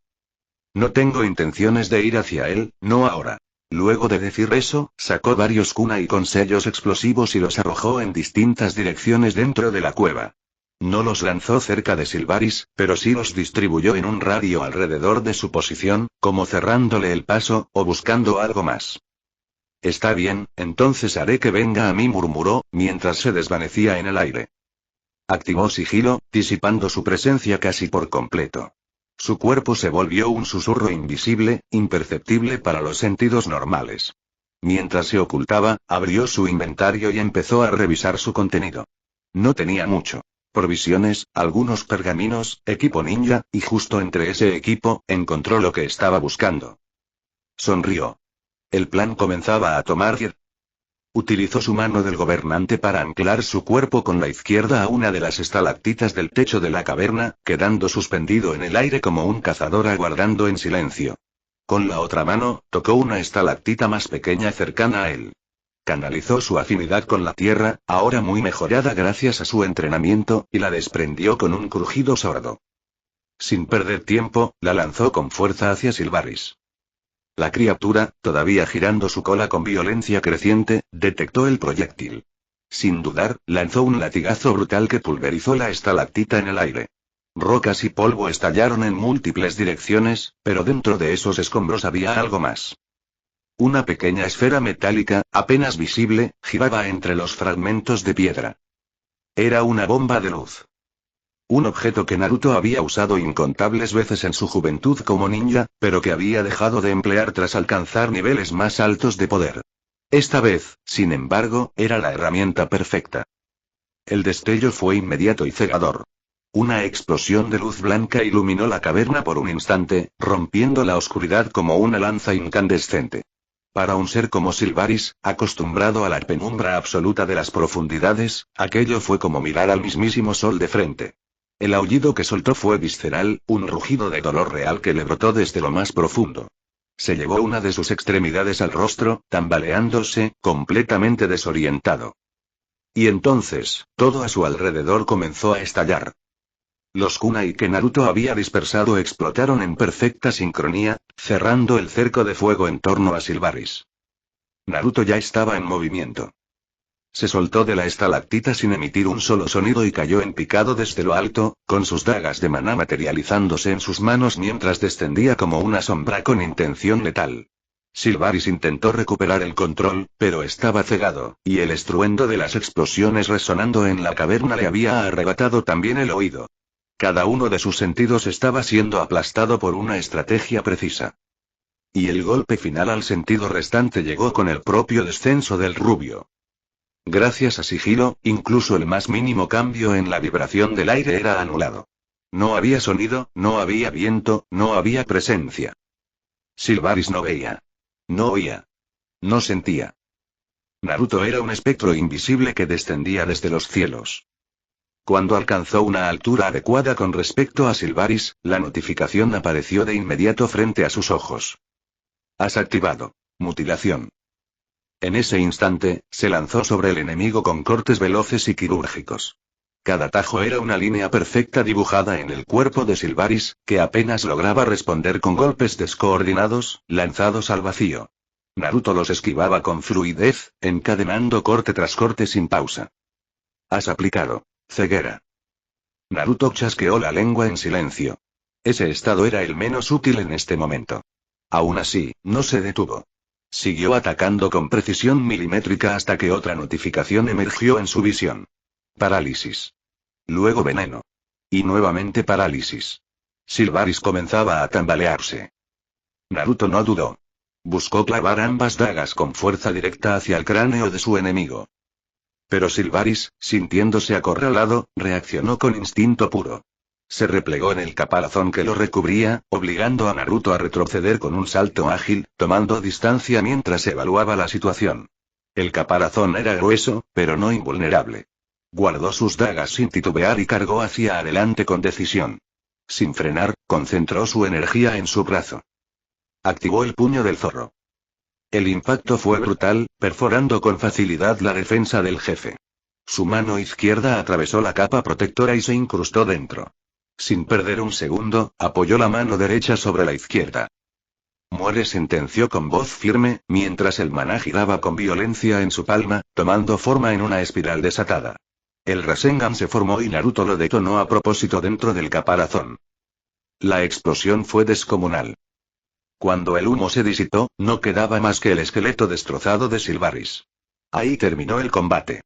Speaker 3: No tengo intenciones de ir hacia él, no ahora. Luego de decir eso, sacó varios kunai con sellos explosivos y los arrojó en distintas direcciones dentro de la cueva. No los lanzó cerca de Silvaris, pero sí los distribuyó en un radio alrededor de su posición, como cerrándole el paso, o buscando algo más. Está bien, entonces haré que venga a mí, murmuró, mientras se desvanecía en el aire. Activó sigilo, disipando su presencia casi por completo. Su cuerpo se volvió un susurro invisible, imperceptible para los sentidos normales. Mientras se ocultaba, abrió su inventario y empezó a revisar su contenido. No tenía mucho. Provisiones, algunos pergaminos, equipo ninja, y justo entre ese equipo, encontró lo que estaba buscando. Sonrió. El plan comenzaba a tomar forma. Utilizó su mano del gobernante para anclar su cuerpo con la izquierda a una de las estalactitas del techo de la caverna, quedando suspendido en el aire como un cazador aguardando en silencio. Con la otra mano, tocó una estalactita más pequeña cercana a él. Canalizó su afinidad con la tierra, ahora muy mejorada gracias a su entrenamiento, y la desprendió con un crujido sordo. Sin perder tiempo, la lanzó con fuerza hacia Silvaris. La criatura, todavía girando su cola con violencia creciente, detectó el proyectil. Sin dudar, lanzó un latigazo brutal que pulverizó la estalactita en el aire. Rocas y polvo estallaron en múltiples direcciones, pero dentro de esos escombros había algo más. Una pequeña esfera metálica, apenas visible, giraba entre los fragmentos de piedra. Era una bomba de luz. Un objeto que Naruto había usado incontables veces en su juventud como ninja, pero que había dejado de emplear tras alcanzar niveles más altos de poder. Esta vez, sin embargo, era la herramienta perfecta. El destello fue inmediato y cegador. Una explosión de luz blanca iluminó la caverna por un instante, rompiendo la oscuridad como una lanza incandescente. Para un ser como Silvaris, acostumbrado a la penumbra absoluta de las profundidades, aquello fue como mirar al mismísimo sol de frente. El aullido que soltó fue visceral, un rugido de dolor real que le brotó desde lo más profundo. Se llevó una de sus extremidades al rostro, tambaleándose, completamente desorientado. Y entonces, todo a su alrededor comenzó a estallar. Los kunai que Naruto había dispersado explotaron en perfecta sincronía, cerrando el cerco de fuego en torno a Silvaris. Naruto ya estaba en movimiento. Se soltó de la estalactita sin emitir un solo sonido y cayó en picado desde lo alto, con sus dagas de maná materializándose en sus manos mientras descendía como una sombra con intención letal. Silvaris intentó recuperar el control, pero estaba cegado, y el estruendo de las explosiones resonando en la caverna le había arrebatado también el oído. Cada uno de sus sentidos estaba siendo aplastado por una estrategia precisa. Y el golpe final al sentido restante llegó con el propio descenso del rubio. Gracias a sigilo, incluso el más mínimo cambio en la vibración del aire era anulado. No había sonido, no había viento, no había presencia. Silvaris no veía. No oía. No sentía. Naruto era un espectro invisible que descendía desde los cielos. Cuando alcanzó una altura adecuada con respecto a Silvaris, la notificación apareció de inmediato frente a sus ojos. Has activado. Mutilación. En ese instante, se lanzó sobre el enemigo con cortes veloces y quirúrgicos. Cada tajo era una línea perfecta dibujada en el cuerpo de Silvaris, que apenas lograba responder con golpes descoordinados, lanzados al vacío. Naruto los esquivaba con fluidez, encadenando corte tras corte sin pausa. Has aplicado. Ceguera. Naruto chasqueó la lengua en silencio. Ese estado era el menos útil en este momento. Aún así, no se detuvo. Siguió atacando con precisión milimétrica hasta que otra notificación emergió en su visión. Parálisis. Luego veneno. Y nuevamente parálisis. Silvaris comenzaba a tambalearse. Naruto no dudó. Buscó clavar ambas dagas con fuerza directa hacia el cráneo de su enemigo. Pero Silvaris, sintiéndose acorralado, reaccionó con instinto puro. Se replegó en el caparazón que lo recubría, obligando a Naruto a retroceder con un salto ágil, tomando distancia mientras evaluaba la situación. El caparazón era grueso, pero no invulnerable. Guardó sus dagas sin titubear y cargó hacia adelante con decisión. Sin frenar, concentró su energía en su brazo. Activó el puño del zorro. El impacto fue brutal, perforando con facilidad la defensa del jefe. Su mano izquierda atravesó la capa protectora y se incrustó dentro. Sin perder un segundo, apoyó la mano derecha sobre la izquierda. Muere, sentenció con voz firme, mientras el maná giraba con violencia en su palma, tomando forma en una espiral desatada. El Rasengan se formó y Naruto lo detonó a propósito dentro del caparazón. La explosión fue descomunal. Cuando el humo se disipó, no quedaba más que el esqueleto destrozado de Silvaris. Ahí terminó el combate.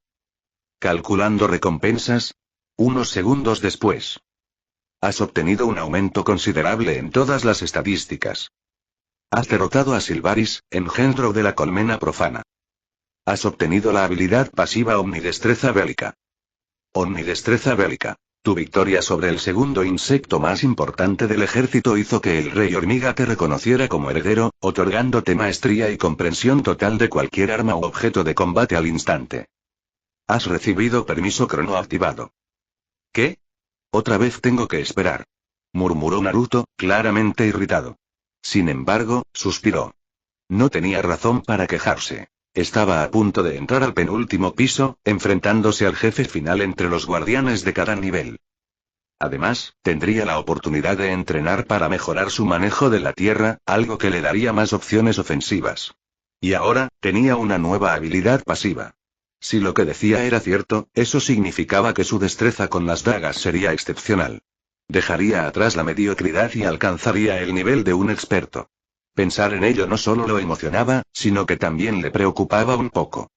Speaker 3: Calculando recompensas. Unos segundos después. Has obtenido un aumento considerable en todas las estadísticas. Has derrotado a Silvaris, engendro de la colmena profana. Has obtenido la habilidad pasiva Omnidestreza Bélica. Omnidestreza Bélica. Tu victoria sobre el segundo insecto más importante del ejército hizo que el rey hormiga te reconociera como heredero, otorgándote maestría y comprensión total de cualquier arma u objeto de combate al instante. Has recibido permiso cronoactivado. ¿Qué? Otra vez tengo que esperar. Murmuró Naruto, claramente irritado. Sin embargo, suspiró. No tenía razón para quejarse. Estaba a punto de entrar al penúltimo piso, enfrentándose al jefe final entre los guardianes de cada nivel. Además, tendría la oportunidad de entrenar para mejorar su manejo de la tierra, algo que le daría más opciones ofensivas. Y ahora, tenía una nueva habilidad pasiva. Si lo que decía era cierto, eso significaba que su destreza con las dagas sería excepcional. Dejaría atrás la mediocridad y alcanzaría el nivel de un experto. Pensar en ello no solo lo emocionaba, sino que también le preocupaba un poco.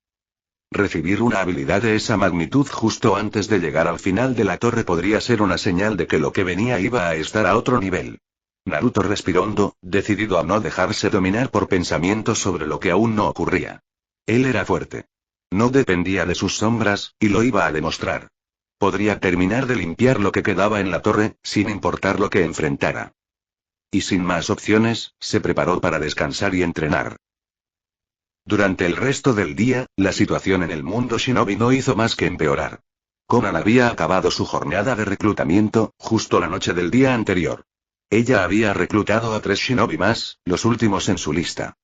Speaker 3: Recibir una habilidad de esa magnitud justo antes de llegar al final de la torre podría ser una señal de que lo que venía iba a estar a otro nivel. Naruto respiró hondo, decidido a no dejarse dominar por pensamientos sobre lo que aún no ocurría. Él era fuerte. No dependía de sus sombras, y lo iba a demostrar. Podría terminar de limpiar lo que quedaba en la torre, sin importar lo que enfrentara. Y sin más opciones, se preparó para descansar y entrenar. Durante el resto del día, la situación en el mundo shinobi no hizo más que empeorar. Conan había acabado su jornada de reclutamiento, justo la noche del día anterior. Ella había reclutado a 3 shinobi más, los últimos en su lista.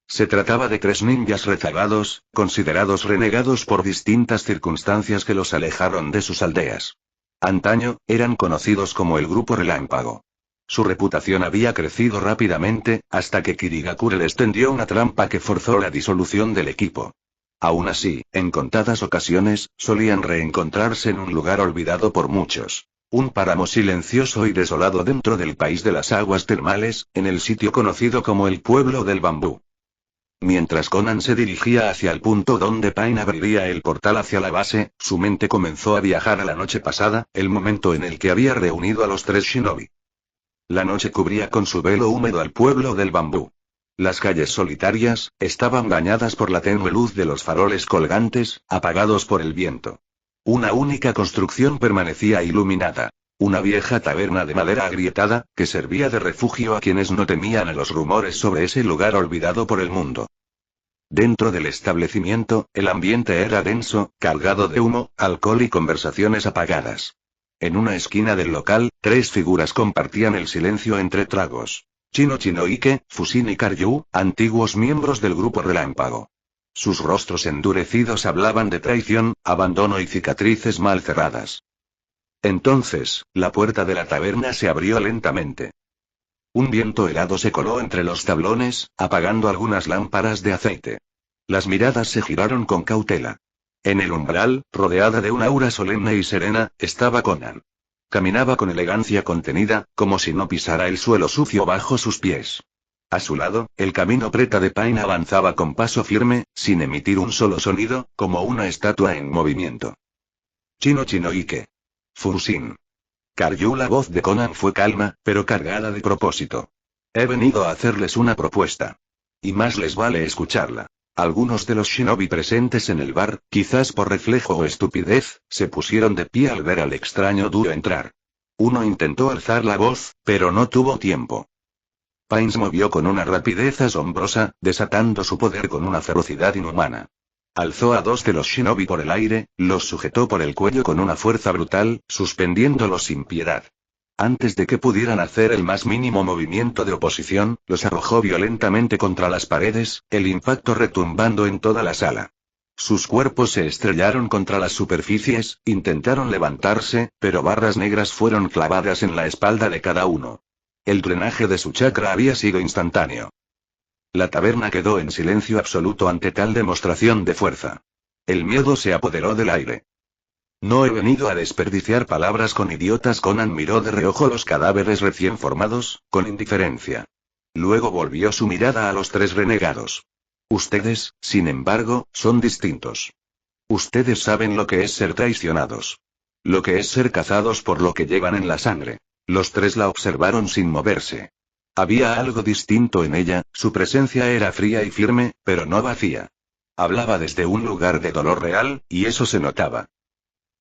Speaker 3: Se trataba de 3 ninjas rezagados, considerados renegados por distintas circunstancias que los alejaron de sus aldeas. Antaño, eran conocidos como el Grupo Relámpago. Su reputación había crecido rápidamente, hasta que Kirigakure les tendió una trampa que forzó la disolución del equipo. Aún así, en contadas ocasiones, solían reencontrarse en un lugar olvidado por muchos. Un páramo silencioso y desolado dentro del país de las aguas termales, en el sitio conocido como el Pueblo del Bambú. Mientras Conan se dirigía hacia el punto donde Pain abriría el portal hacia la base, su mente comenzó a viajar a la noche pasada, el momento en el que había reunido a los 3 shinobi. La noche cubría con su velo húmedo al Pueblo del Bambú. Las calles solitarias, estaban bañadas por la tenue luz de los faroles colgantes, apagados por el viento. Una única construcción permanecía iluminada. Una vieja taberna de madera agrietada, que servía de refugio a quienes no temían a los rumores sobre ese lugar olvidado por el mundo. Dentro del establecimiento, el ambiente era denso, cargado de humo, alcohol y conversaciones apagadas. En una esquina del local, 3 figuras compartían el silencio entre tragos. Chino-Ike, Fusin y Karyu, antiguos miembros del Grupo Relámpago. Sus rostros endurecidos hablaban de traición, abandono y cicatrices mal cerradas. Entonces, la puerta de la taberna se abrió lentamente. Un viento helado se coló entre los tablones, apagando algunas lámparas de aceite. Las miradas se giraron con cautela. En el umbral, rodeada de un aura solemne y serena, estaba Conan. Caminaba con elegancia contenida, como si no pisara el suelo sucio bajo sus pies. A su lado, el camino preta de Pain avanzaba con paso firme, sin emitir un solo sonido, como una estatua en movimiento. Chino-Ike. Fusin. Karyu. La voz de Conan fue calma, pero cargada de propósito. He venido a hacerles una propuesta. Y más les vale escucharla. Algunos de los shinobi presentes en el bar, quizás por reflejo o estupidez, se pusieron de pie al ver al extraño dúo entrar. Uno intentó alzar la voz, pero no tuvo tiempo. Pain se movió con una rapidez asombrosa, desatando su poder con una ferocidad inhumana. Alzó a 2 de los shinobi por el aire, los sujetó por el cuello con una fuerza brutal, suspendiéndolos sin piedad. Antes de que pudieran hacer el más mínimo movimiento de oposición, los arrojó violentamente contra las paredes, el impacto retumbando en toda la sala. Sus cuerpos se estrellaron contra las superficies, intentaron levantarse, pero barras negras fueron clavadas en la espalda de cada uno. El drenaje de su chakra había sido instantáneo. La taberna quedó en silencio absoluto ante tal demostración de fuerza. El miedo se apoderó del aire. No he venido a desperdiciar palabras con idiotas. Conan miró de reojo los cadáveres recién formados, con indiferencia. Luego volvió su mirada a los 3 renegados. Ustedes, sin embargo, son distintos. Ustedes saben lo que es ser traicionados. Lo que es ser cazados por lo que llevan en la sangre. Los tres la observaron sin moverse. Había algo distinto en ella, su presencia era fría y firme, pero no vacía. Hablaba desde un lugar de dolor real, y eso se notaba.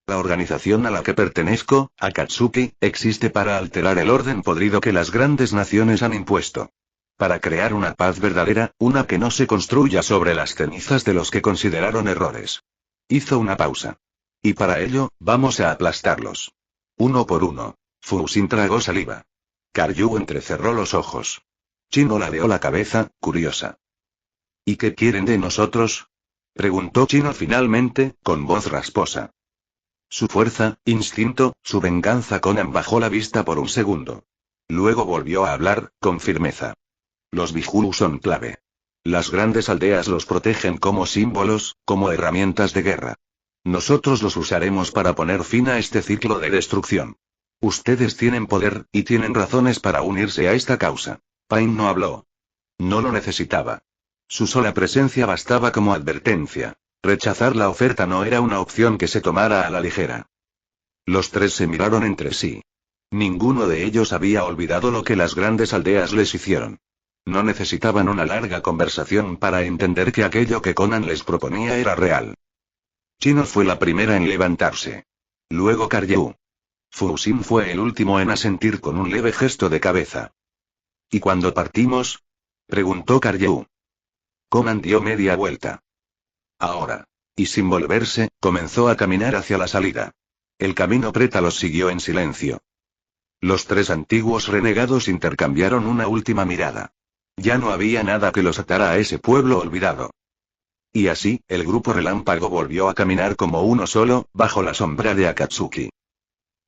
Speaker 3: La organización a la que pertenezco, Akatsuki, existe para alterar el orden podrido que las grandes naciones han impuesto. Para crear una paz verdadera, una que no se construya sobre las cenizas de los que consideraron errores. Hizo una pausa. Y para ello, vamos a aplastarlos. Uno por uno. Fuusin tragó saliva. Karyu entrecerró los ojos. Chino ladeó la cabeza, curiosa. ¿Y qué quieren de nosotros? Preguntó Chino finalmente, con voz rasposa. Su fuerza, instinto, su venganza. Conan bajó la vista por un segundo. Luego volvió a hablar, con firmeza. Los Bijuu son clave. Las grandes aldeas los protegen como símbolos, como herramientas de guerra. Nosotros los usaremos para poner fin a este ciclo de destrucción. Ustedes tienen poder, y tienen razones para unirse a esta causa. Pain no habló. No lo necesitaba. Su sola presencia bastaba como advertencia. Rechazar la oferta no era una opción que se tomara a la ligera. Los tres se miraron entre sí. Ninguno de ellos había olvidado lo que las grandes aldeas les hicieron. No necesitaban una larga conversación para entender que aquello que Conan les proponía era real. Chino fue la primera en levantarse. Luego Karyu. Fuusin fue el último en asentir con un leve gesto de cabeza. ¿Y cuándo partimos? Preguntó Karyu. Conan dio media vuelta. Ahora. Y sin volverse, comenzó a caminar hacia la salida. El camino preta los siguió en silencio. Los tres antiguos renegados intercambiaron una última mirada. Ya no había nada que los atara a ese pueblo olvidado. Y así, el grupo relámpago volvió a caminar como uno solo, bajo la sombra de Akatsuki.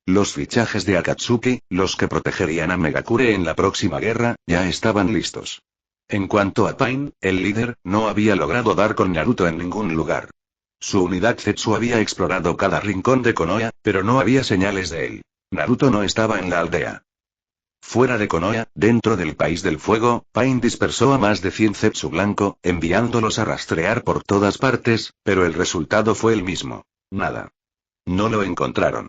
Speaker 3: Los fichajes de Akatsuki, los que protegerían a Megakure en la próxima guerra, ya estaban listos. En cuanto a Pain, el líder, no había logrado dar con Naruto en ningún lugar. Su unidad Zetsu había explorado cada rincón de Konoha, pero no había señales de él. Naruto no estaba en la aldea. Fuera de Konoha, dentro del País del Fuego, Pain dispersó a más de 100 Zetsu blanco, enviándolos a rastrear por todas partes, pero el resultado fue el mismo. Nada. No lo encontraron.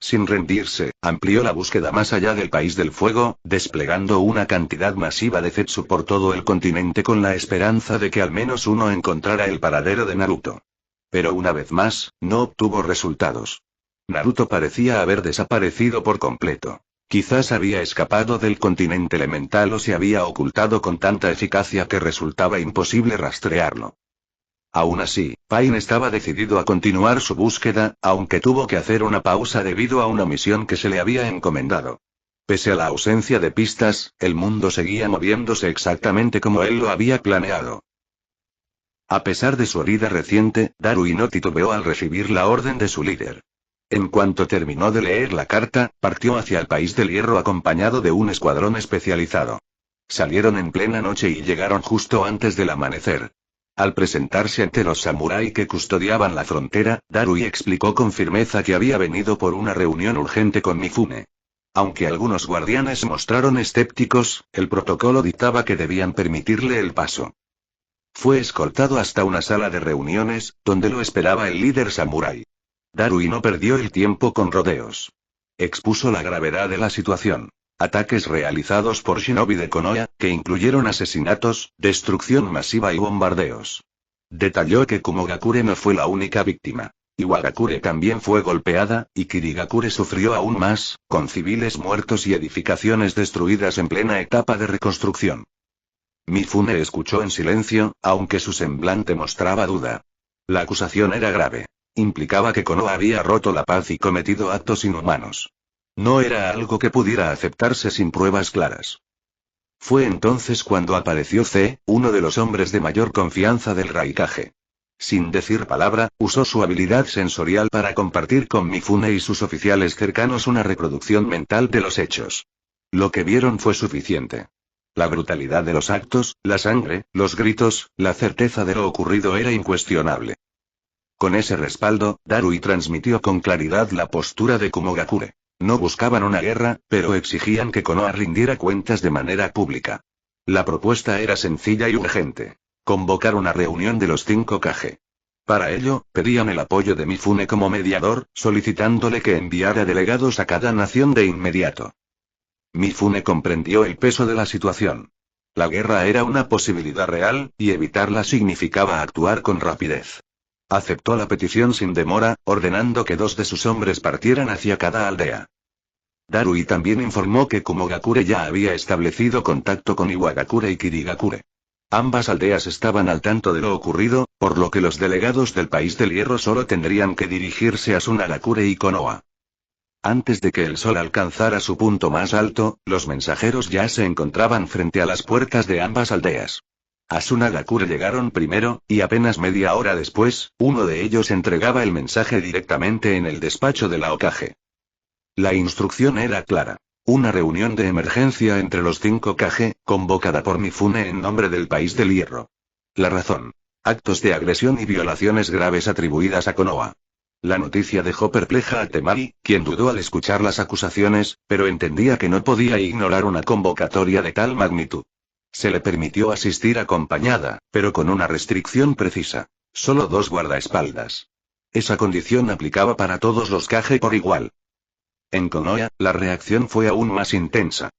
Speaker 3: Sin rendirse, amplió la búsqueda más allá del País del Fuego, desplegando una cantidad masiva de Zetsu por todo el continente con la esperanza de que al menos uno encontrara el paradero de Naruto. Pero una vez más, no obtuvo resultados. Naruto parecía haber desaparecido por completo. Quizás había escapado del continente elemental o se había ocultado con tanta eficacia que resultaba imposible rastrearlo. Aún así, Pain estaba decidido a continuar su búsqueda, aunque tuvo que hacer una pausa debido a una misión que se le había encomendado. Pese a la ausencia de pistas, el mundo seguía moviéndose exactamente como él lo había planeado. A pesar de su herida reciente, Darui no titubeó al recibir la orden de su líder. En cuanto terminó de leer la carta, partió hacia el País del Hierro acompañado de un escuadrón especializado. Salieron en plena noche y llegaron justo antes del amanecer. Al presentarse ante los samurái que custodiaban la frontera, Darui explicó con firmeza que había venido por una reunión urgente con Mifune. Aunque algunos guardianes mostraron escépticos, el protocolo dictaba que debían permitirle el paso. Fue escoltado hasta una sala de reuniones, donde lo esperaba el líder samurái. Darui no perdió el tiempo con rodeos. Expuso la gravedad de la situación. Ataques realizados por shinobi de Konoha, que incluyeron asesinatos, destrucción masiva y bombardeos. Detalló que Kumogakure no fue la única víctima. Iwagakure también fue golpeada, y Kirigakure sufrió aún más, con civiles muertos y edificaciones destruidas en plena etapa de reconstrucción. Mifune escuchó en silencio, aunque su semblante mostraba duda. La acusación era grave. Implicaba que Konoha había roto la paz y cometido actos inhumanos. No era algo que pudiera aceptarse sin pruebas claras. Fue entonces cuando apareció C, uno de los hombres de mayor confianza del Raikage. Sin decir palabra, usó su habilidad sensorial para compartir con Mifune y sus oficiales cercanos una reproducción mental de los hechos. Lo que vieron fue suficiente. La brutalidad de los actos, la sangre, los gritos, la certeza de lo ocurrido era incuestionable. Con ese respaldo, Darui transmitió con claridad la postura de Kumogakure. No buscaban una guerra, pero exigían que Konoha rindiera cuentas de manera pública. La propuesta era sencilla y urgente. Convocar una reunión de los 5 Kage. Para ello, pedían el apoyo de Mifune como mediador, solicitándole que enviara delegados a cada nación de inmediato. Mifune comprendió el peso de la situación. La guerra era una posibilidad real, y evitarla significaba actuar con rapidez. Aceptó la petición sin demora, ordenando que 2 de sus hombres partieran hacia cada aldea. Darui también informó que Kumogakure ya había establecido contacto con Iwagakure y Kirigakure. Ambas aldeas estaban al tanto de lo ocurrido, por lo que los delegados del País del Hierro solo tendrían que dirigirse a Sunagakure y Konoha. Antes de que el sol alcanzara su punto más alto, los mensajeros ya se encontraban frente a las puertas de ambas aldeas. A Sunagakure llegaron primero, y apenas media hora después, uno de ellos entregaba el mensaje directamente en el despacho de la Hokage. La instrucción era clara. Una reunión de emergencia entre los 5 Kage, convocada por Mifune en nombre del País del Hierro. La razón: actos de agresión y violaciones graves atribuidas a Konoha. La noticia dejó perpleja a Temari, quien dudó al escuchar las acusaciones, pero entendía que no podía ignorar una convocatoria de tal magnitud. Se le permitió asistir acompañada, pero con una restricción precisa: solo 2 guardaespaldas. Esa condición aplicaba para todos los Kage por igual. En Konoha, la reacción fue aún más intensa.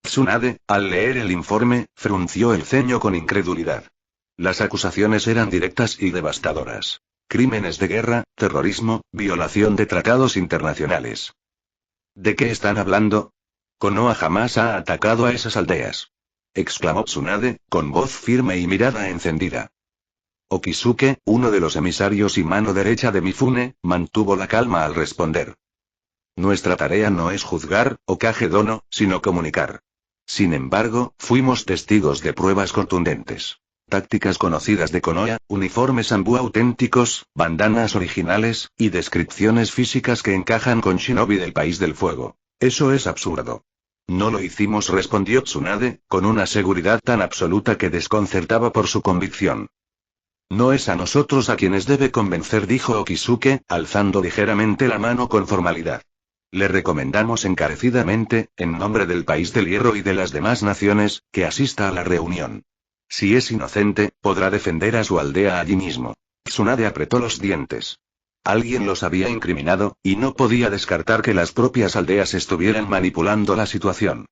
Speaker 3: Tsunade, al leer el informe, frunció el ceño con incredulidad. Las acusaciones eran directas y devastadoras. Crímenes de guerra, terrorismo, violación de tratados internacionales. ¿De qué están hablando? Konoha jamás ha atacado a esas aldeas, exclamó Tsunade, con voz firme y mirada encendida. Okisuke, uno de los emisarios y mano derecha de Mifune, mantuvo la calma al responder. Nuestra tarea no es juzgar, Hokage Dono, sino comunicar. Sin embargo, fuimos testigos de pruebas contundentes. Tácticas conocidas de Konoha, uniformes Anbu auténticos, bandanas originales, y descripciones físicas que encajan con shinobi del País del Fuego. Eso es absurdo. No lo hicimos, respondió Tsunade, con una seguridad tan absoluta que desconcertaba por su convicción. No es a nosotros a quienes debe convencer, dijo Okisuke, alzando ligeramente la mano con formalidad. Le recomendamos encarecidamente, en nombre del País del Hierro y de las demás naciones, que asista a la reunión. Si es inocente, podrá defender a su aldea allí mismo. Tsunade apretó los dientes. Alguien los había incriminado, y no podía descartar que las propias aldeas estuvieran manipulando la situación.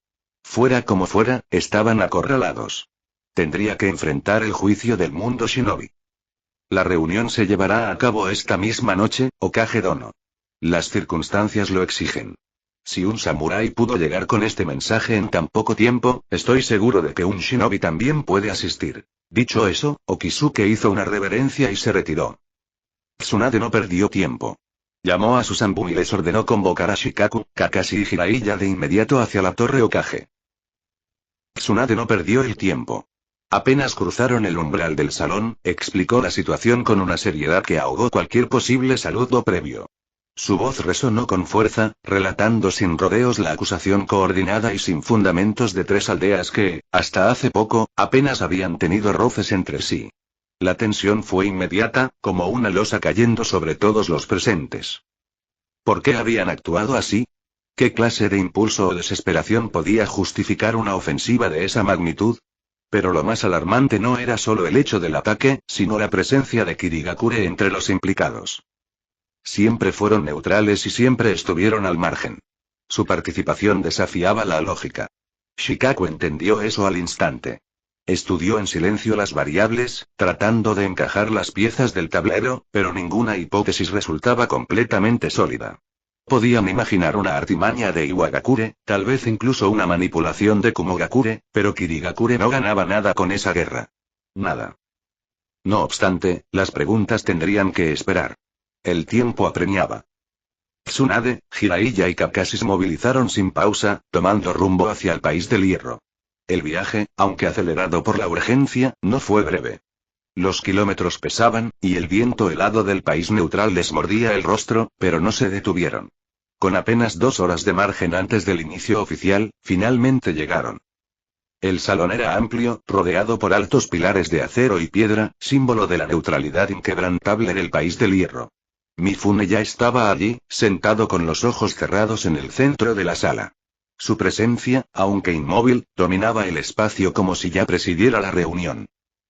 Speaker 3: Fuera como fuera, estaban acorralados. Tendría que enfrentar el juicio del mundo shinobi. La reunión se llevará a cabo esta misma noche, Hokage Dono. Las circunstancias lo exigen. Si un samurái pudo llegar con este mensaje en tan poco tiempo, estoy seguro de que un shinobi también puede asistir. Dicho eso, Okisuke hizo una reverencia y se retiró. Tsunade no perdió tiempo. Llamó a Susanbu y les ordenó convocar a Shikaku, Kakashi y Jiraiya de inmediato hacia la torre Hokage. Tsunade no perdió el tiempo. Apenas cruzaron el umbral del salón, explicó la situación con una seriedad que ahogó cualquier posible saludo previo. Su voz resonó con fuerza, relatando sin rodeos la acusación coordinada y sin fundamentos de 3 aldeas que, hasta hace poco, apenas habían tenido roces entre sí. La tensión fue inmediata, como una losa cayendo sobre todos los presentes. ¿Por qué habían actuado así? ¿Qué clase de impulso o desesperación podía justificar una ofensiva de esa magnitud? Pero lo más alarmante no era solo el hecho del ataque, sino la presencia de Kirigakure entre los implicados. Siempre fueron neutrales y siempre estuvieron al margen. Su participación desafiaba la lógica. Shikaku entendió eso al instante. Estudió en silencio las variables, tratando de encajar las piezas del tablero, pero ninguna hipótesis resultaba completamente sólida. Podían imaginar una artimaña de Iwagakure, tal vez incluso una manipulación de Kumogakure, pero Kirigakure no ganaba nada con esa guerra. Nada. No obstante, las preguntas tendrían que esperar. El tiempo apremiaba. Tsunade, Jiraiya y Kakashi se movilizaron sin pausa, tomando rumbo hacia el País del Hierro. El viaje, aunque acelerado por la urgencia, no fue breve. Los kilómetros pesaban, y el viento helado del país neutral les mordía el rostro, pero no se detuvieron. Con apenas 2 horas de margen antes del inicio oficial, finalmente llegaron. El salón era amplio, rodeado por altos pilares de acero y piedra, símbolo de la neutralidad inquebrantable del País del Hierro. Mifune ya estaba allí, sentado con los ojos cerrados en el centro de la sala. Su presencia, aunque inmóvil, dominaba el espacio como si ya presidiera la reunión.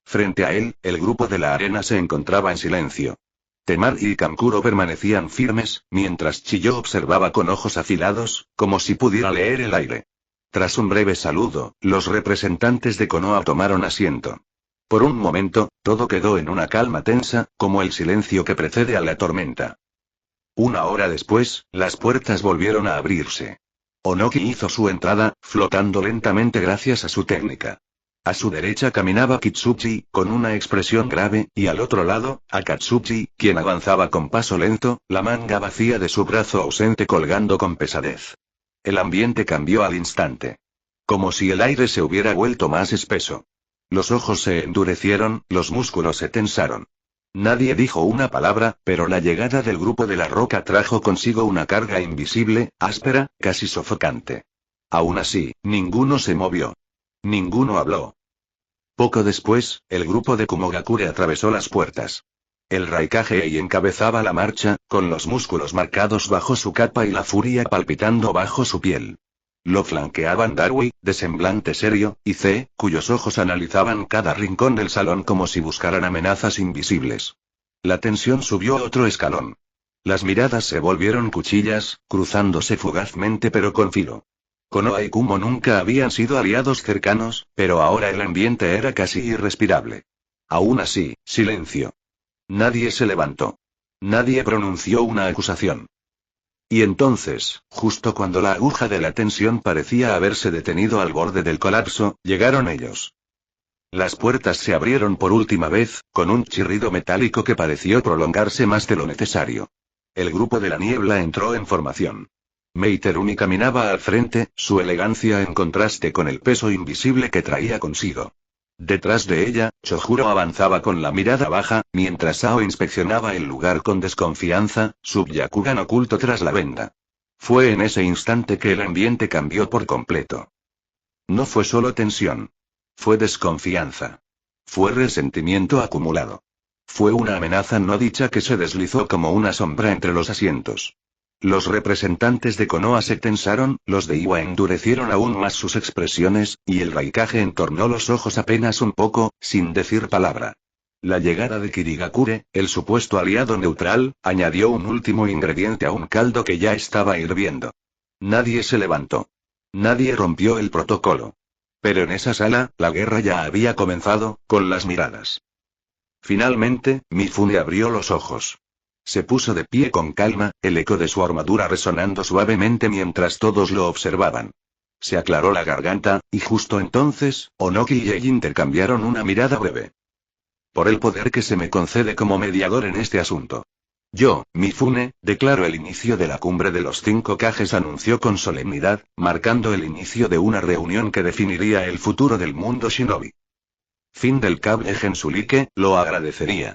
Speaker 3: Frente a él, el grupo de la arena se encontraba en silencio. Temari y Kankuro permanecían firmes, mientras Chiyo observaba con ojos afilados, como si pudiera leer el aire. Tras un breve saludo, los representantes de Konoha tomaron asiento. Por un momento, todo quedó en una calma tensa, como el silencio que precede a la tormenta. Una hora después, las puertas volvieron a abrirse. Onoki hizo su entrada, flotando lentamente gracias a su técnica. A su derecha caminaba Kitsuchi, con una expresión grave, y al otro lado, Akatsuchi, quien avanzaba con paso lento, la manga vacía de su brazo ausente colgando con pesadez. El ambiente cambió al instante. Como si el aire se hubiera vuelto más espeso. Los ojos se endurecieron, los músculos se tensaron. Nadie dijo una palabra, pero la llegada del grupo de la roca trajo consigo una carga invisible, áspera, casi sofocante. Aún así, ninguno se movió. Ninguno habló. Poco después, el grupo de Kumogakure atravesó las puertas. El Raikage encabezaba la marcha, con los músculos marcados bajo su capa y la furia palpitando bajo su piel. Lo flanqueaban Darui, de semblante serio, y C, cuyos ojos analizaban cada rincón del salón como si buscaran amenazas invisibles. La tensión subió otro escalón. Las miradas se volvieron cuchillas, cruzándose fugazmente pero con filo. Konoha y Kumo nunca habían sido aliados cercanos, pero ahora el ambiente era casi irrespirable. Aún así, silencio. Nadie se levantó. Nadie pronunció una acusación. Y entonces, justo cuando la aguja de la tensión parecía haberse detenido al borde del colapso, llegaron ellos. Las puertas se abrieron por última vez, con un chirrido metálico que pareció prolongarse más de lo necesario. El grupo de la niebla entró en formación. Meiterumi caminaba al frente, su elegancia en contraste con el peso invisible que traía consigo. Detrás de ella, Chojuro avanzaba con la mirada baja, mientras Sao inspeccionaba el lugar con desconfianza, su Byakugan oculto tras la venda. Fue en ese instante que el ambiente cambió por completo. No fue solo tensión. Fue desconfianza. Fue resentimiento acumulado. Fue una amenaza no dicha que se deslizó como una sombra entre los asientos. Los representantes de Konoha se tensaron, los de Iwa endurecieron aún más sus expresiones, y el Raikage entornó los ojos apenas un poco, sin decir palabra. La llegada de Kirigakure, el supuesto aliado neutral, añadió un último ingrediente a un caldo que ya estaba hirviendo. Nadie se levantó. Nadie rompió el protocolo. Pero en esa sala, la guerra ya había comenzado, con las miradas. Finalmente, Mifune abrió los ojos. Se puso de pie con calma, el eco de su armadura resonando suavemente mientras todos lo observaban. Se aclaró la garganta, y justo entonces, Onoki y Ei intercambiaron una mirada breve. Por el poder que se me concede como mediador en este asunto. Yo, Mifune, declaro el inicio de la cumbre de los 5 Kages, anunció con solemnidad, marcando el inicio de una reunión que definiría el futuro del mundo shinobi. Fin del cable Gensuike, lo agradecería.